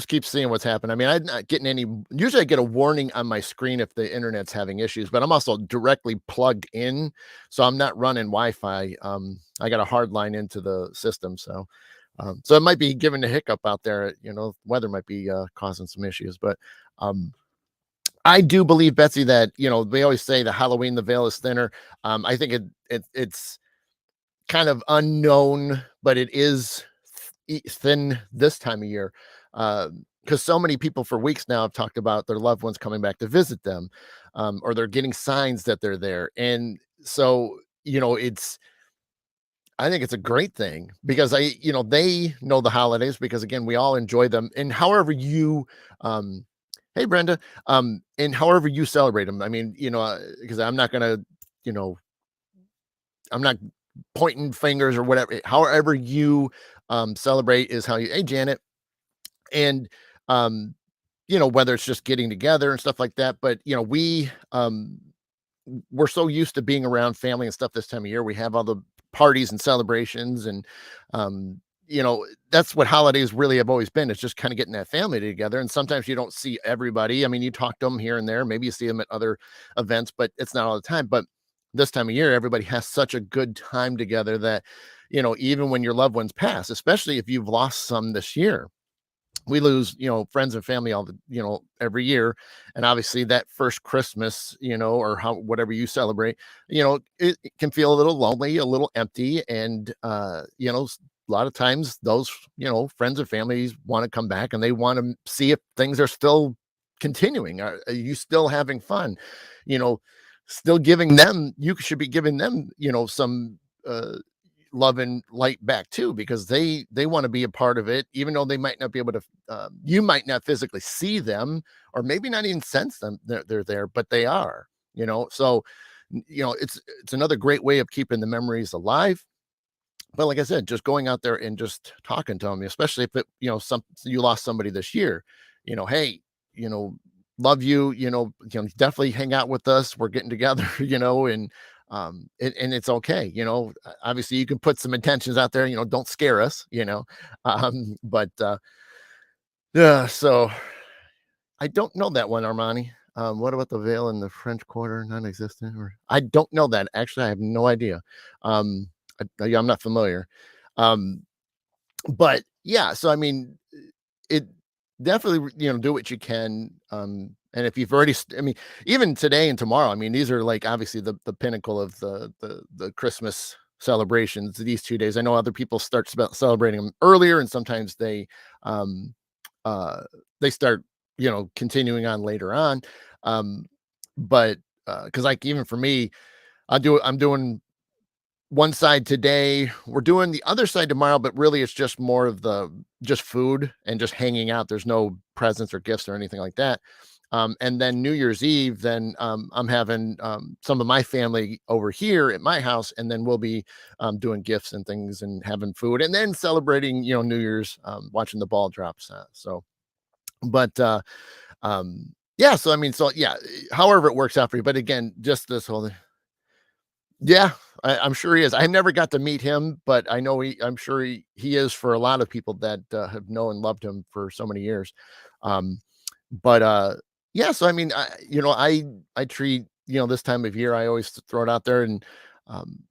keep seeing what's happening. I mean, I'm not getting any. Usually, I get a warning on my screen if the internet's having issues, but I'm also directly plugged in, so I'm not running Wi-Fi. I got a hard line into the system, so it might be giving a hiccup out there. Weather might be causing some issues, but um, I do believe, Betsy, that they always say the Halloween the veil is thinner. I think it's kind of unknown, but it is thin this time of year, because so many people for weeks now have talked about their loved ones coming back to visit them, or they're getting signs that they're there, and so it's. I think it's a great thing because they know the holidays because again we all enjoy them, and however you um Hey, Brenda. And however you celebrate them, I mean, because I'm not gonna, you know, I'm not pointing fingers or whatever. However you celebrate is how you. Hey, Janet, and um, whether it's just getting together and stuff like that. But we're so used to being around family and stuff this time of year. We have all the parties and celebrations, and um, that's what holidays really have always been. It's just kind of getting that family together. And sometimes you don't see everybody. I mean, you talk to them here and there. Maybe you see them at other events, but it's not all the time. But this time of year, everybody has such a good time together that, even when your loved ones pass, especially if you've lost some this year, we lose, friends and family all the, every year. And obviously that first Christmas, or how, whatever you celebrate, it can feel a little lonely, a little empty. And, a lot of times those, friends and families want to come back and they want to see if things are still continuing. Are you still having fun? You know, Still giving them, you should be giving them, some, uh, love and light back too, because they want to be a part of it, even though they might not be able to, you might not physically see them or maybe not even sense them, they're there, but they are, so it's another great way of keeping the memories alive. But like I said, just going out there and just talking to them, especially if some, you lost somebody this year, hey, you know love you, definitely hang out with us, we're getting together, and it's okay, obviously you can put some intentions out there, don't scare us, but yeah, so I don't know that one, Armani. What about the veil in the French Quarter, non-existent? Or I don't know that. Actually, I have no idea. Um, yeah, I'm not familiar. Um, but yeah, so I mean, it definitely, do what you can. And if you've already, I mean, even today and tomorrow, I mean, these are like obviously the pinnacle of the Christmas celebrations. These 2 days, I know other people start celebrating them earlier, and sometimes um, they start, continuing on later on. Um, but because like even for me, I'm doing one side today. We're doing the other side tomorrow, but really it's just more of the just food and just hanging out. There's no presents or gifts or anything like that. And then New Year's Eve, then I'm having some of my family over here at my house, and then we'll be doing gifts and things and having food, and then celebrating, New Year's, watching the ball drops. But yeah, so I mean, so yeah, however it works out for you. But again, just this whole, yeah, I'm sure he is. I never got to meet him, but I know I'm sure he is for a lot of people that have known and loved him for so many years. Um, but yeah, so I mean, I treat, this time of year, I always throw it out there, and um,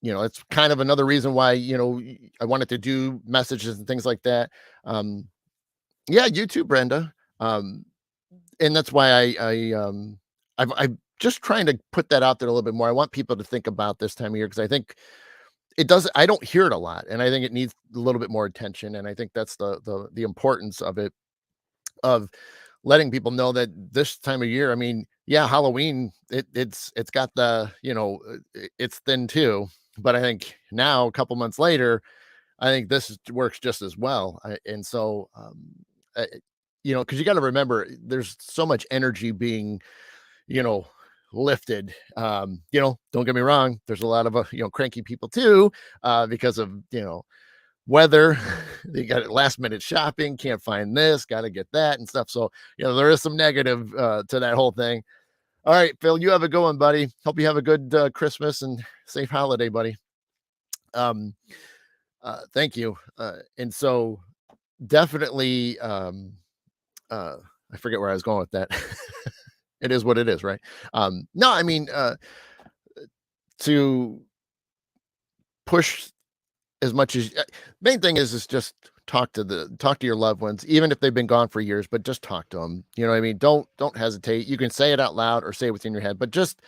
it's kind of another reason why, I wanted to do messages and things like that. Um, yeah, you too, Brenda. And that's why I'm just trying to put that out there a little bit more. I want people to think about this time of year, because I think I don't hear it a lot, and I think it needs a little bit more attention. And I think that's the importance of it, of letting people know that this time of year, I mean, yeah, Halloween, it's got the, it's thin too. But I think now, a couple months later, I think works just as well. And so, uh, because you got to remember, there's so much energy being, you know, lifted. Don't get me wrong, there's a lot of cranky people too, because of weather. They got last minute shopping, can't find this, got to get that and stuff. So there is some negative to that whole thing. All right, Phil, you have a good one, buddy. Hope you have a good Christmas and safe holiday, buddy. Um, thank you. And so definitely, uh, I forget where I was going with that. It is what it is, right? No, I mean, to push as much as main thing is just talk to your loved ones, even if they've been gone for years, but just talk to them. You know what I mean? Don't hesitate. You can say it out loud or say it within your head, but just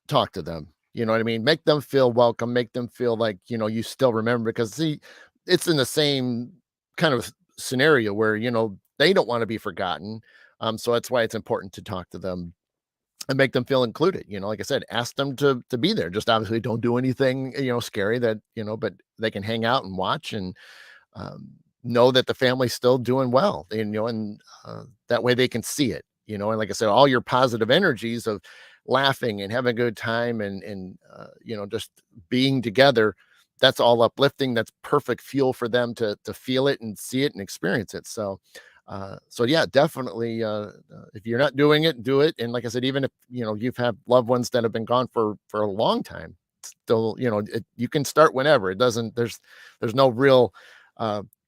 talk to them. You know what I mean? Make them feel welcome, make them feel like, you still remember, because see, it's in the same kind of scenario where, they don't want to be forgotten. So that's why it's important to talk to them and make them feel included. Like I said, ask them to be there. Just obviously don't do anything, scary, that, but they can hang out and watch, and um, know that the family's still doing well, and that way they can see it, and like I said, all your positive energies of laughing and having a good time and just being together, that's all uplifting. That's perfect fuel for them to feel it and see it and experience it. So yeah, definitely. If you're not doing it, do it. And like I said, even if you've had loved ones that have been gone for a long time, still, you can start whenever. It doesn't. There's no real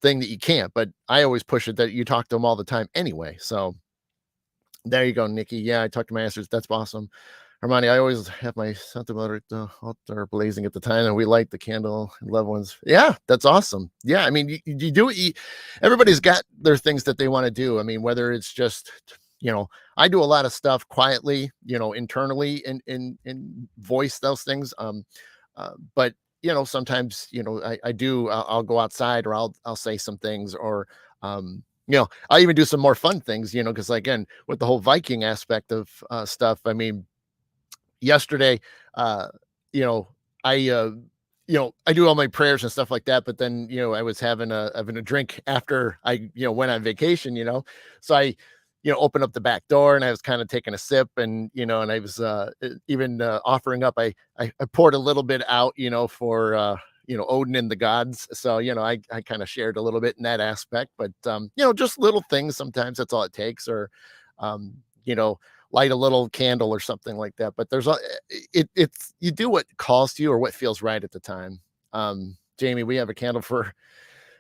thing that you can't. But I always push it that you talk to them all the time anyway. So there you go, Nikki. Yeah, I talked to my ancestors. That's awesome. Hermione, I always have my Santa Mother at the altar blazing at the time, and we light the candle, loved ones. Yeah, that's awesome. Yeah, I mean, you do it. Everybody's got their things that they want to do. I mean, whether it's just, I do a lot of stuff quietly, internally, and voice those things. But sometimes, I'll go outside, or I'll say some things, or I even do some more fun things, because again, with the whole Viking aspect of stuff, I mean, yesterday, uh, you know, I do all my prayers and stuff like that, but then, I was having a drink after I, went on vacation, so I, opened up the back door, and I was kind of taking a sip, and I was even offering up. I poured a little bit out, for Odin and the gods. So, I kind of shared a little bit in that aspect, but just little things. Sometimes that's all it takes, or you know, light a little candle or something like that. But it's you do what calls to you or what feels right at the time. Jamie, we have a candle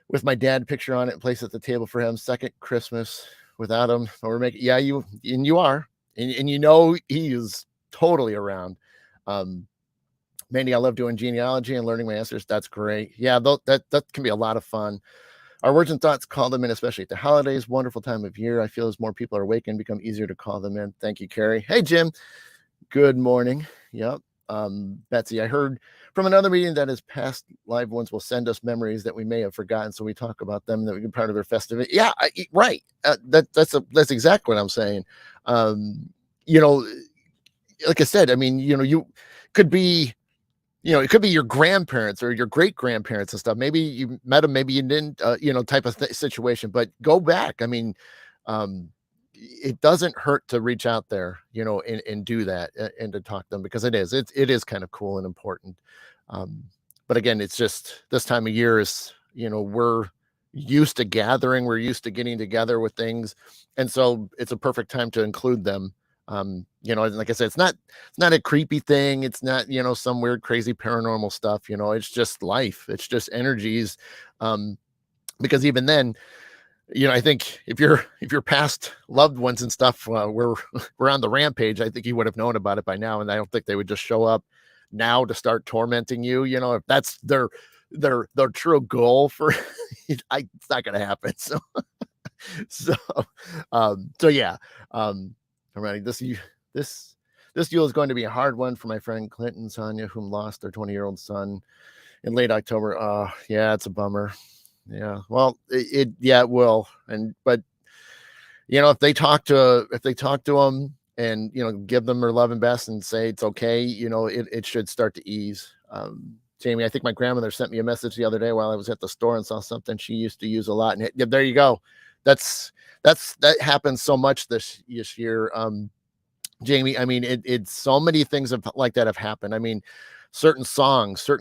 with my dad picture on it, placed at the table for him. Second Christmas without him. We're making, yeah, you are, and he is totally around. Mandy, I love doing genealogy and learning my answers. That's great. Yeah, that can be a lot of fun. Our words and thoughts, call them in, especially at the holidays. Wonderful time of year. I feel as more people are awakened, become easier to call them in. Thank you, Carrie. Hey, Jim. Good morning. Yep. Betsy, I heard from another meeting that his past live ones will send us memories that we may have forgotten. So we talk about them, that we can be part of their festivity. Yeah, right. That's exactly what I'm saying. You know, like I said, I mean, you could be, it could be your grandparents or your great grandparents and stuff. Maybe you met them, maybe you didn't, type of situation, but go back. I mean, it doesn't hurt to reach out there, and do that, and to talk to them, because it is kind of cool and important. But again, it's just this time of year is, we're used to gathering, we're used to getting together with things. And so it's a perfect time to include them. And like I said, it's not a creepy thing. It's not, some weird, crazy paranormal stuff, it's just life. It's just energies. Because even then, I think if you're past loved ones and stuff, we're on the rampage. I think you would have known about it by now. And I don't think they would just show up now to start tormenting you. If that's their true goal for, it's not going to happen. So, so, so yeah. I'm ready. This deal is going to be a hard one for my friend Clinton Sonia, whom lost their 20-year-old son in late October. Yeah, it's a bummer. Yeah, well, it will. But if they talk to them and give them their love and best and say it's okay, it should start to ease. Jamie, I think my grandmother sent me a message the other day while I was at the store and saw something she used to use a lot, and there you go. That happens so much this year. Jamie, I mean, it's so many things like that have happened. I mean, certain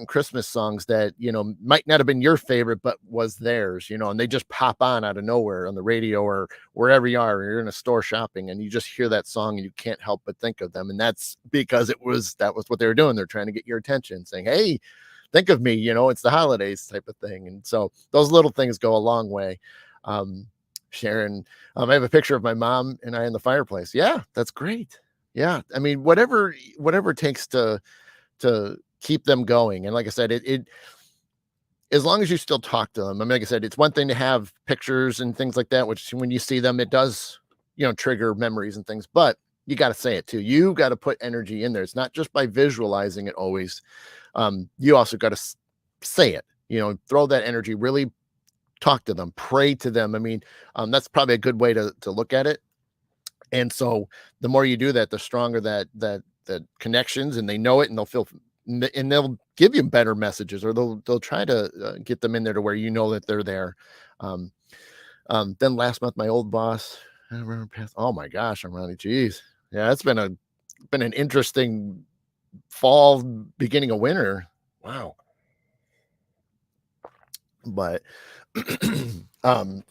Christmas songs that, might not have been your favorite, but was theirs, and they just pop on out of nowhere on the radio or wherever you are, or you're in a store shopping and you just hear that song and you can't help but think of them. And that's because that was what they were doing. They're trying to get your attention, saying, hey, think of me, it's the holidays type of thing. And so those little things go a long way. Sharon, I have a picture of my mom and I in the fireplace. Yeah, that's great. Yeah. I mean, whatever it takes to keep them going. And like I said, it as long as you still talk to them. I mean, like I said, it's one thing to have pictures and things like that, which when you see them, it does, trigger memories and things, but you got to say it too. You got to put energy in there. It's not just by visualizing it always. You also got to say it, throw that energy, really talk to them, pray to them. I mean, that's probably a good way to look at it. And so the more you do that, the stronger that connections, and they know it, and they'll give you better messages, or they'll try to get them in there to where that they're there. Um, then last month, my old boss, I remember passed. Oh my gosh, I'm running. Geez, yeah, it's been an interesting fall, beginning of winter. Wow, but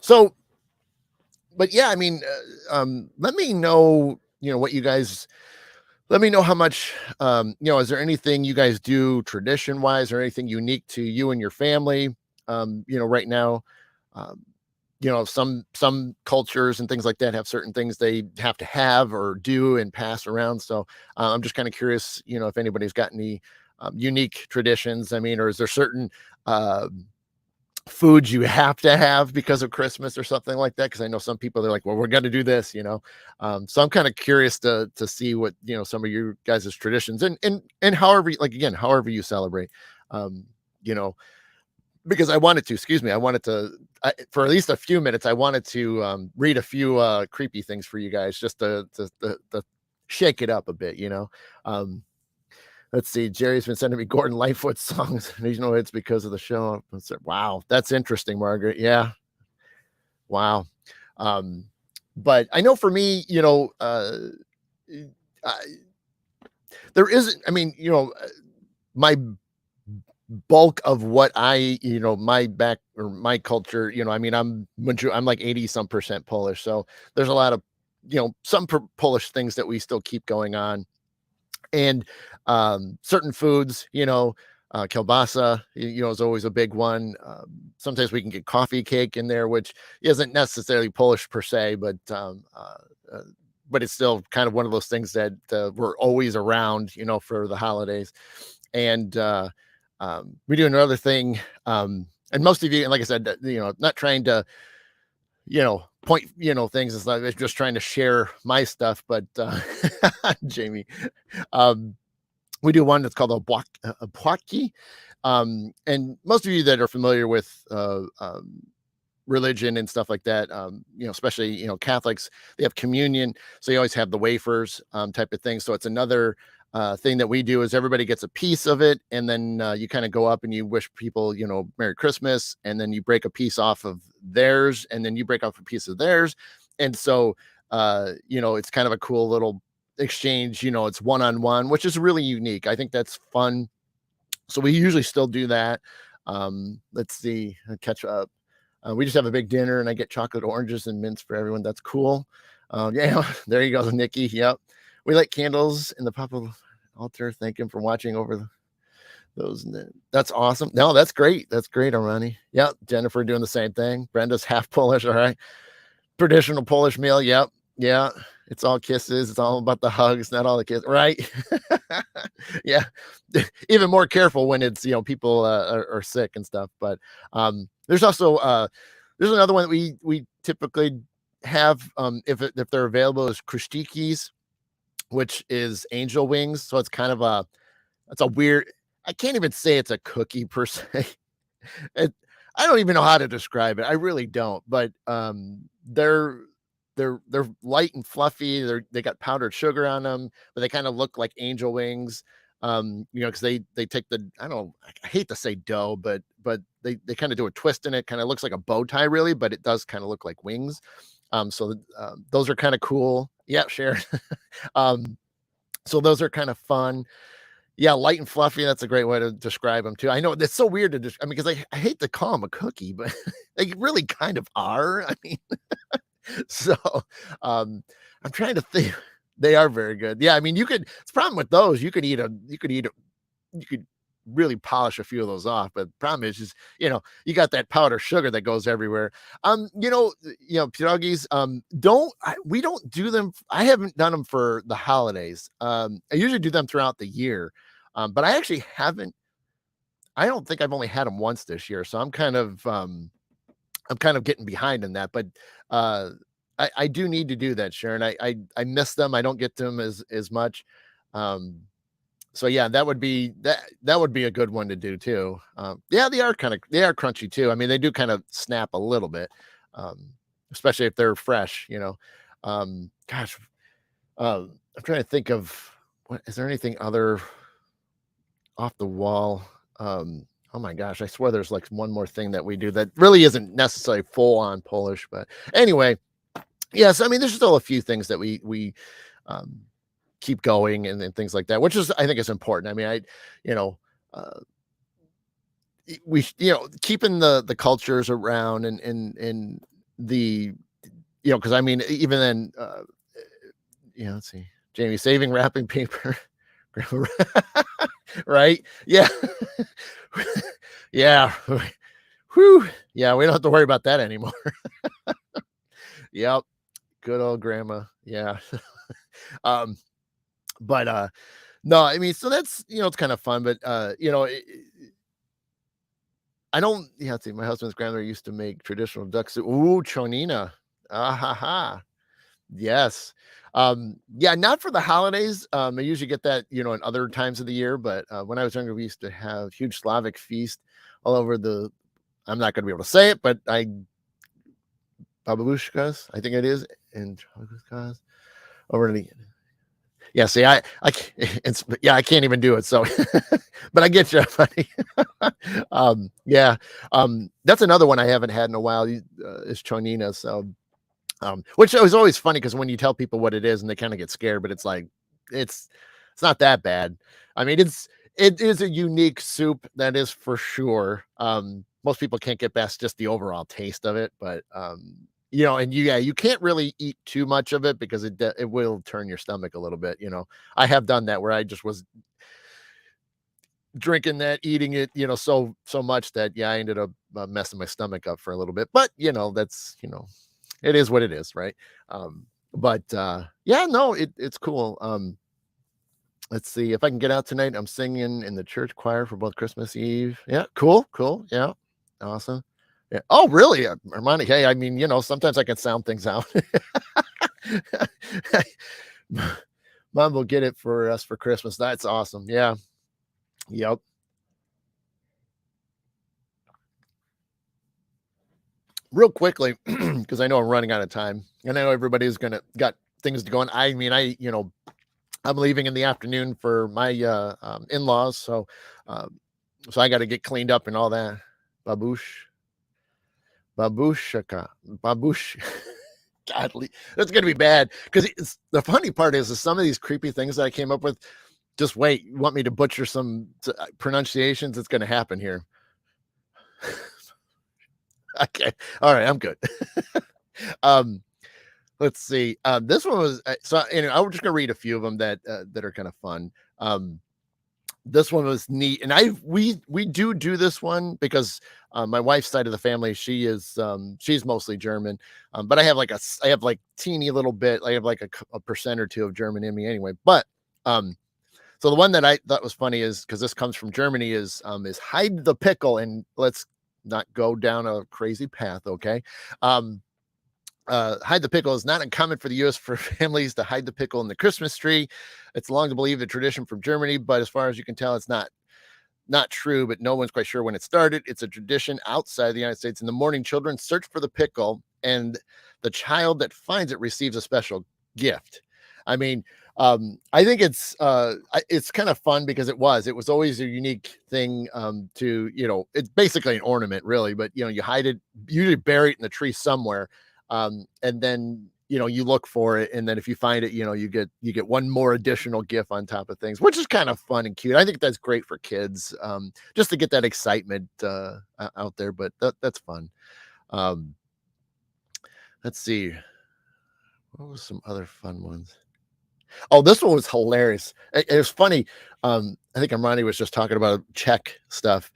so, but yeah, I mean, let me know, what you guys. Let me know how much, is there anything you guys do tradition wise or anything unique to you and your family? Right now, um, some cultures and things like that have certain things they have to have or do and pass around. So I'm just kind of curious, if anybody's got any unique traditions. I mean, or is there certain uh, foods you have to have because of Christmas or something like that? Because I know some people they're like, well, we're going to do this. So I'm kind of curious to see what some of your guys' traditions and however like again however you celebrate. Um, you know, because I wanted to, excuse me, I wanted to for at least a few minutes. I wanted to read a few creepy things for you guys just to shake it up a bit. Um, Let's see. Jerry's been sending me Gordon Lightfoot songs. It's because of the show. Wow, that's interesting, Margaret. Yeah, wow. Um, but I know for me, I, there isn't. I mean, my bulk of what my back or my culture. I mean, I'm like 80 some percent Polish, so there's a lot of some Polish things that we still keep going on and certain foods, kielbasa, is always a big one. Sometimes we can get coffee cake in there, which isn't necessarily Polish per se, uh, but it's still kind of one of those things that we're always around, for the holidays. And we do another thing. And most of you, and like I said, not trying to point, things. It's like just trying to share my stuff. But Jamie, um, we do one that's called a płatki. And most of you that are familiar with religion and stuff like that, especially Catholics, they have communion, so you always have the wafers type of thing. So it's another thing that we do is everybody gets a piece of it, and then you kind of go up and you wish people, Merry Christmas, and then you break a piece off of theirs, and then you break off a piece of theirs, and so it's kind of a cool little exchange. It's one on one, which is really unique. I think that's fun. So we usually still do that. Let's see, catch up. We just have a big dinner, and I get chocolate oranges and mints for everyone. That's cool. Yeah, there you go, Nikki. Yep. We light candles in the papa altar. Thank him for watching over those. That's awesome. No, that's great. That's great, Arani. Yep. Jennifer doing the same thing. Brenda's half Polish. All right. Traditional Polish meal. Yep. Yeah. It's all kisses. It's all about the hugs, not all the kids. Right. Yeah. Even more careful when it's, people are sick and stuff. But there's also there's another one that we typically have if they're available is krustikis, which is angel wings. So it's kind of it's a weird, I can't even say it's a cookie per se. It, I don't even know how to describe it. I really don't. But they're light and fluffy. They got powdered sugar on them, but they kind of look like angel wings. Because they take the, I don't know, I hate to say dough, but they kind of do a twist in it. Kind of looks like a bow tie, really, but it does kind of look like wings. So those are kind of cool. Yeah, Sharon. um, so those are kind of fun. Yeah, light and fluffy, that's a great way to describe them too. I know it's so weird to I mean, because I hate to call them a cookie, but they really kind of are. I mean, so, um, I'm trying to think. They are very good. Yeah, I mean, it's problem with those, you could really polish a few of those off, but the problem is just, you got that powder sugar that goes everywhere. Pierogies, we don't do them. I haven't done them for the holidays. I usually do them throughout the year. But I don't think I've only had them once this year. So I'm kind of getting behind in that, but uh, I do need to do that, Sharon. I miss them. I don't get them as much. Um, so yeah, that would be a good one to do too. Yeah, they are crunchy too. I mean, they do kind of snap a little bit, um, especially if they're fresh. Gosh, I'm trying to think of what is there anything other off the wall. Oh my gosh, I swear there's like one more thing that we do that really isn't necessarily full on Polish, but anyway, yes, I mean there's still a few things that we um, keep going and things like that, which is I think is important. I mean, you know, uh, keeping the cultures around and the because I mean even then let's see, Jamie saving wrapping paper, right? Yeah, yeah. Whew. Yeah, we don't have to worry about that anymore. Yep. Good old grandma. Yeah. um, but no, I mean, so that's it's kind of fun, but I don't yeah, let's see, my husband's grandmother used to make traditional duck soup. Ooh, chonina. Ah ha ha. Yes. Yeah, not for the holidays. I usually get that, in other times of the year, but when I was younger, we used to have huge Slavic feast all over the I'm not gonna be able to say it, but babushkas, I think it is, and over in the yeah, see, I can't even do it. So, but I get you, buddy. Yeah, that's another one I haven't had in a while. Is chonina. So, which is always funny because when you tell people what it is and they kind of get scared, but it's like it's it's not that bad. I mean, it is a unique soup, that is for sure. Most people can't get past just the overall taste of it, but and you can't really eat too much of it because it will turn your stomach a little bit. I have done that where I just was drinking that, eating it, so much that yeah, I ended up messing my stomach up for a little bit. But that's it is what it is, right? But yeah, no, it's cool. Let's see if I can get out tonight. I'm singing in the church choir for both Christmas Eve. Yeah, cool. Yeah, awesome. Yeah. Oh, really, Armani? Hey, I mean, sometimes I can sound things out. Mom will get it for us for Christmas. That's awesome. Yeah. Yep. Real quickly, because I know I'm running out of time, and I know everybody's got things to go on. I mean, I'm leaving in the afternoon for my in-laws, so I got to get cleaned up and all that. Babush, babushka, babush. Godly, that's gonna be bad because the funny part is some of these creepy things that I came up with. Just wait, you want me to butcher some pronunciations? It's gonna happen here. Okay, all right, I'm good. um, let's see. This one was so anyway. I'm just gonna read a few of them that are kind of fun. This one was neat, and we do this one because my wife's side of the family, she's mostly German, but I have like teeny little bit, I have like a percent or two of German in me anyway. But so the one that I thought was funny is because this comes from Germany is hide the pickle, and let's not go down a crazy path, okay? Um, hide the pickle is not uncommon for the U.S. for families to hide the pickle in the Christmas tree. It's long to believe the tradition from Germany, but as far as you can tell, it's not true. But no one's quite sure when it started. It's a tradition outside the United States. In the morning, children search for the pickle, and the child that finds it receives a special gift. I mean, I think it's kind of fun because it was always a unique thing to it's basically an ornament really, but you hide it, usually bury it in the tree somewhere, and then you look for it, and then if you find it, you get one more additional gift on top of things, which is kind of fun and cute. I think that's great for kids, just to get that excitement out there. But that's fun. Um, let's see, what was some other fun ones. Oh, this one was hilarious. It was funny. I think Armani was just talking about Czech stuff.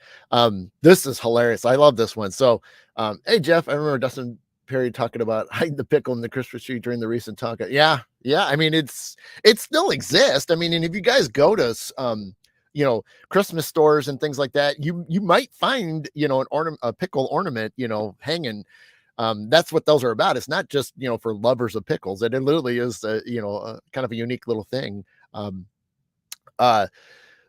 This is hilarious. I love this one. So, hey Jeff, I remember Dustin Perry talking about hiding the pickle in the Christmas tree during the recent talk. Yeah. I mean, it still exists. I mean, and if you guys go to Christmas stores and things like that, you might find a pickle ornament hanging. That's what those are about. It's not just for lovers of pickles. It literally is kind of a unique little thing. Um, uh,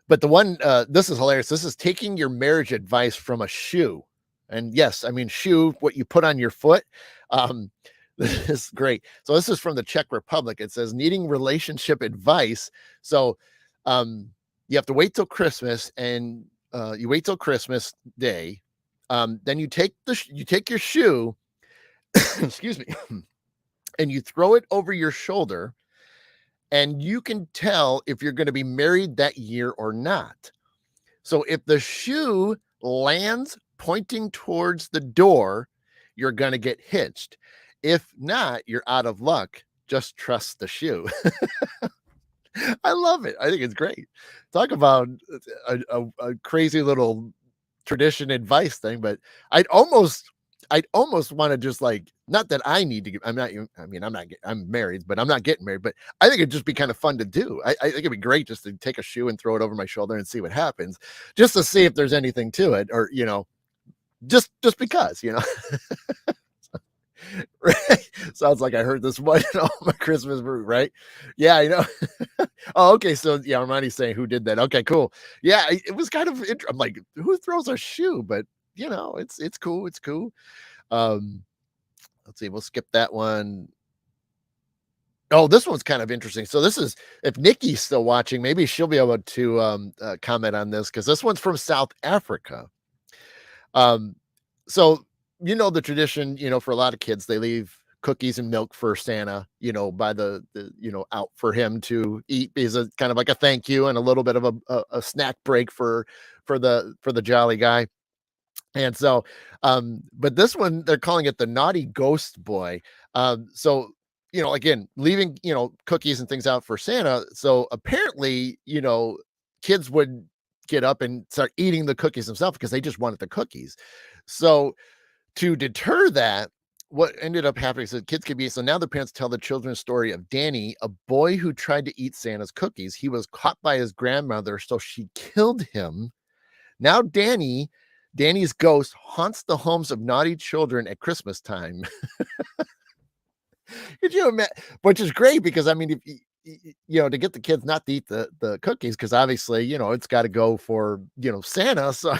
but the one this is hilarious. This is taking your marriage advice from a shoe, and yes, I mean shoe, what you put on your foot. Um, this is great. So this is from the Czech Republic. It says needing relationship advice. So you have to wait till Christmas, and you wait till Christmas Day. Then you take your shoe, excuse me, and you throw it over your shoulder, and you can tell if you're going to be married that year or not. So if the shoe lands pointing towards the door, you're going to get hitched. If not, you're out of luck. Just trust the shoe. I love it. I think it's great. Talk about a crazy little tradition advice thing, but I'd almost I'd almost want to just like, not that I need to get, I'm not, I mean, I'm married, but I'm not getting married, but I think it'd just be kind of fun to do. I think it'd be great just to take a shoe and throw it over my shoulder and see what happens, just to see if there's anything to it, or, just because, right? Sounds like I heard this one in all my Christmas brew, right? Yeah, I know. Oh, okay. So yeah, Armani's saying who did that. Okay, cool. Yeah, it was kind of. I'm like, who throws a shoe? But it's cool. It's cool. Um, let's see. We'll skip that one. Oh, this one's kind of interesting. So this is, if Nikki's still watching, maybe she'll be able to comment on this, because this one's from South Africa. Um, so the tradition, for a lot of kids, they leave cookies and milk for Santa, by the out for him to eat, is a kind of like a thank you and a little bit of a snack break for the jolly guy. And so, but this one, they're calling it the naughty ghost boy. So, again, leaving, cookies and things out for Santa. So apparently, kids would get up and start eating the cookies themselves because they just wanted the cookies. So to deter that, what ended up happening is that kids could be, so now the parents tell the children's story of Danny, a boy who tried to eat Santa's cookies. He was caught by his grandmother, so she killed him. Now Danny's ghost haunts the homes of naughty children at Christmas time. Could you imagine? Which is great, because I mean, if to get the kids not to eat the cookies, because obviously, it's got to go for Santa. So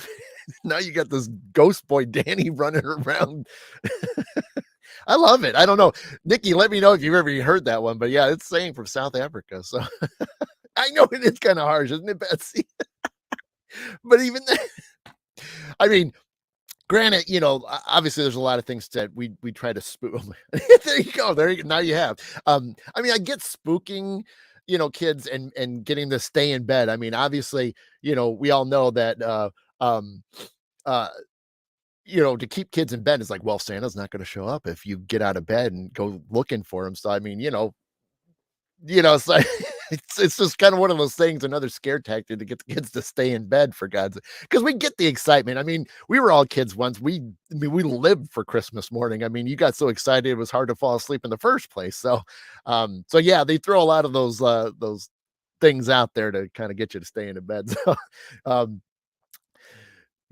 now you got this ghost boy Danny running around. I love it. I don't know, Nikki, let me know if you've ever heard that one, but yeah, it's saying from South Africa. So I know it is kind of harsh, isn't it, Betsy? But even then, I mean, granted, obviously there's a lot of things that we try to spook. There you go. Now you have. I mean, I get spooking, kids and getting to stay in bed. I mean, obviously, we all know that um uh to keep kids in bed is like, well, Santa's not going to show up if you get out of bed and go looking for him. So I mean, it's like it's just kind of one of those things, another scare tactic to get the kids to stay in bed, for God's sake, because we get the excitement. I mean, we were all kids once. We lived for Christmas morning. I mean, you got so excited it was hard to fall asleep in the first place. So, so yeah, they throw a lot of those things out there to kind of get you to stay in bed. So,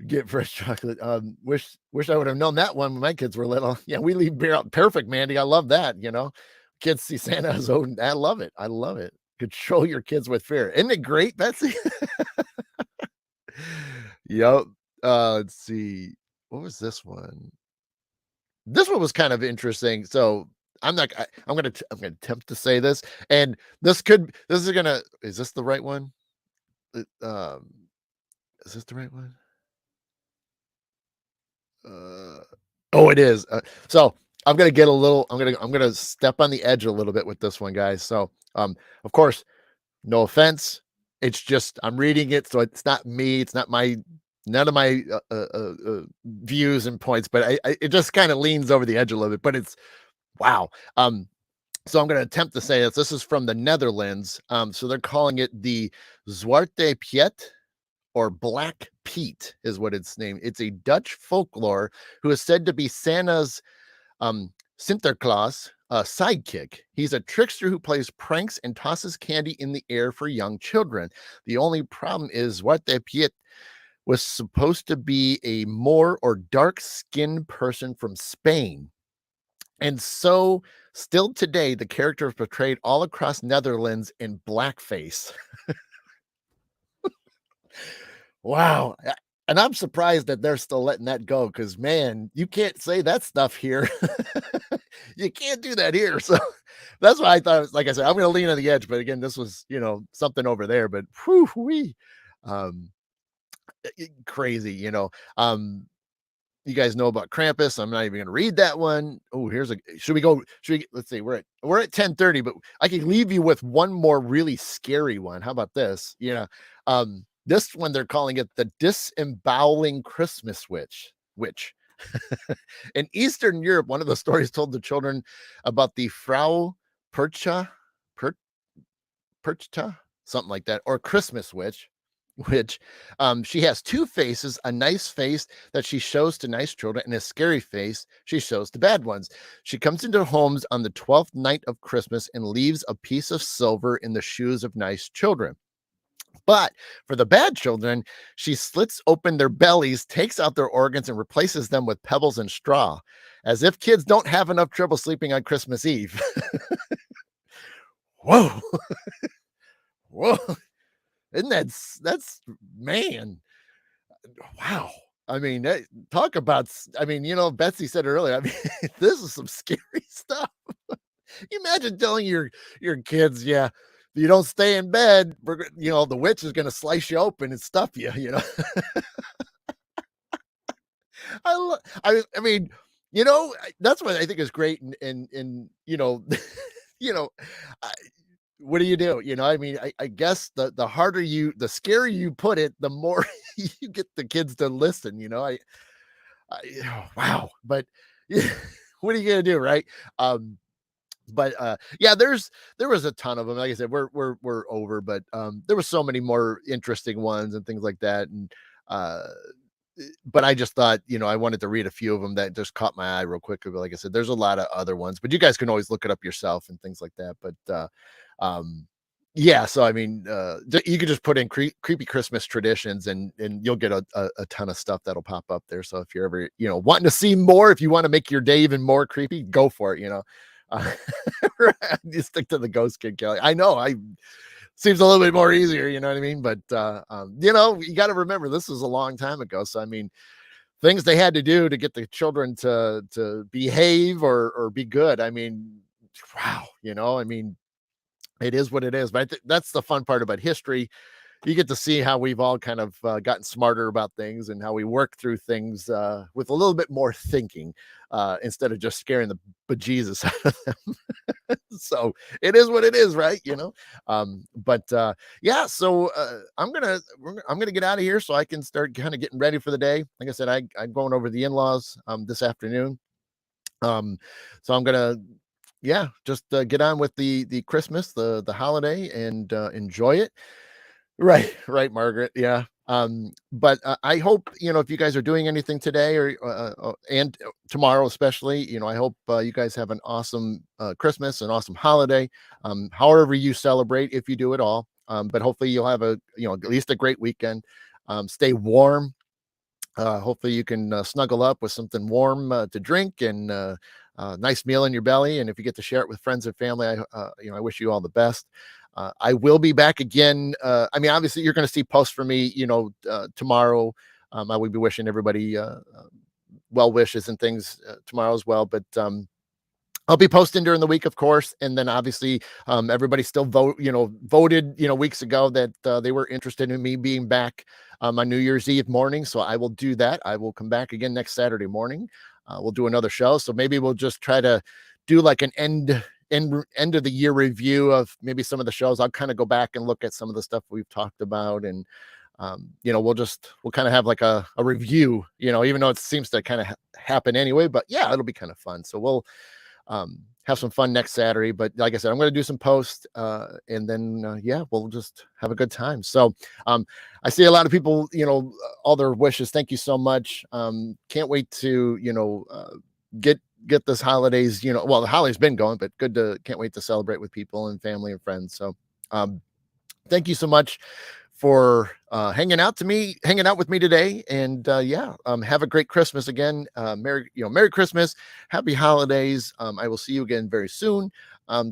get fresh chocolate. Wish I would have known that one when my kids were little. Yeah, we leave beer out. Perfect, Mandy. I love that. Kids see Santa as own. I love it. I love it. Control your kids with fear. Isn't it great, Betsy? Yep. Let's see. What was this one? This one was kind of interesting. So I'm gonna attempt to say this, and is this the right one? Um, is this the right one? Oh, it is. So I'm gonna get a little. I'm gonna step on the edge a little bit with this one, guys. So, of course, no offense. It's just I'm reading it, so it's not me. It's not none of my views and points, but it just kind of leans over the edge a little bit. But it's wow. So I'm going to attempt to say this. This is from the Netherlands. So they're calling it the Zwarte Piet, or Black Pete is what it's named. It's a Dutch folklore who is said to be Santa's Sinterklaas sidekick. He's a trickster who plays pranks and tosses candy in the air for young children. The only problem is Zwarte Piet was supposed to be a Moor or dark-skinned person from Spain. And so still today, the character is portrayed all across Netherlands in blackface. Wow. And I'm surprised that they're still letting that go, because man, you can't say that stuff here. You can't do that here. So that's why I thought, like I said, I'm going to lean on the edge. But again, this was, something over there. But whew, um, Crazy, you guys know about Krampus. I'm not even gonna read that one. Oh, here's a should we go? Should we let's see, we're at 10:30, but I can leave you with one more really scary one. How about this? This one they're calling it the disemboweling Christmas witch. In Eastern Europe, one of the stories told the children about the Frau Percha, per, Perchta, something like that, or Christmas witch, which she has two faces, a nice face that she shows to nice children and a scary face she shows to bad ones. She comes into homes on the 12th night of Christmas and leaves a piece of silver in the shoes of nice children. But for the bad children, she slits open their bellies, takes out their organs, and replaces them with pebbles and straw, as if kids don't have enough trouble sleeping on Christmas Eve. Whoa, whoa. Isn't that's man, wow. I mean, talk about I mean, Betsy said earlier, I mean, this is some scary stuff. You imagine telling your kids, yeah, you don't stay in bed, the witch is gonna slice you open and stuff you. I mean, that's what I think is great and you know, I, what do you do? I mean, I guess the harder the scarier you put it, the more you get the kids to listen. Wow, but yeah, what are you gonna do, right? But yeah, there was a ton of them. Like I said, we're over, but there were so many more interesting ones and things like that, and uh, but I just thought, I wanted to read a few of them that just caught my eye real quick. But like I said, there's a lot of other ones, but you guys can always look it up yourself and things like that. But um, yeah, so I mean, you could just put in creepy Christmas traditions, and you'll get a ton of stuff that'll pop up there. So if you're ever, wanting to see more, if you want to make your day even more creepy, go for it. Uh, you stick to the ghost kid, Kelly. I know, I seems a little bit more easier, you know what I mean? But you got to remember this was a long time ago. So I mean, things they had to do to get the children to behave or be good. I mean, wow, I mean, it is what it is. But that's the fun part about history. You get to see how we've all kind of gotten smarter about things and how we work through things with a little bit more thinking instead of just scaring the bejesus out of them. So it is what it is, right? But yeah, so I'm gonna get out of here so I can start kind of getting ready for the day. Like I said, I'm going over the in-laws this afternoon. So I'm gonna, yeah, just get on with the Christmas, the holiday, and enjoy it. Right, right, Margaret. Yeah. But I hope, if you guys are doing anything today or and tomorrow, especially, I hope you guys have an awesome Christmas, an awesome holiday, however you celebrate, if you do it all. But hopefully you'll have at least a great weekend. Stay warm. Hopefully you can snuggle up with something warm to drink and nice meal in your belly. And if you get to share it with friends and family, I wish you all the best. I will be back again. I mean, obviously, you're going to see posts for me, tomorrow. I will be wishing everybody well wishes and things tomorrow as well. But I'll be posting during the week, of course, and then obviously everybody still voted, weeks ago that they were interested in me being back on New Year's Eve morning. So I will do that. I will come back again next Saturday morning. We'll do another show. So maybe we'll just try to do like an end of the year review of maybe some of the shows. I'll kind of go back and look at some of the stuff we've talked about, and we'll kind of have like a review, even though it seems to kind of happen anyway. But yeah, it'll be kind of fun. So we'll have some fun next Saturday. But like I said, I'm going to do some posts and then yeah, we'll just have a good time. So I see a lot of people, all their wishes. Thank you so much. Can't wait to get this holidays, well, the holiday's been going, but can't wait to celebrate with people and family and friends. So thank you so much for hanging out with me today. And yeah, have a great Christmas again. Merry Christmas, happy holidays. I will see you again very soon.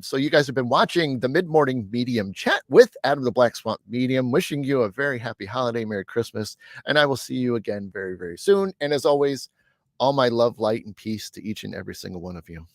So you guys have been watching the Mid-Morning Medium Chat with Adam the Black Swamp Medium, wishing you a very happy holiday, Merry Christmas, and I will see you again very, very soon. And as always, all my love, light, and peace to each and every single one of you.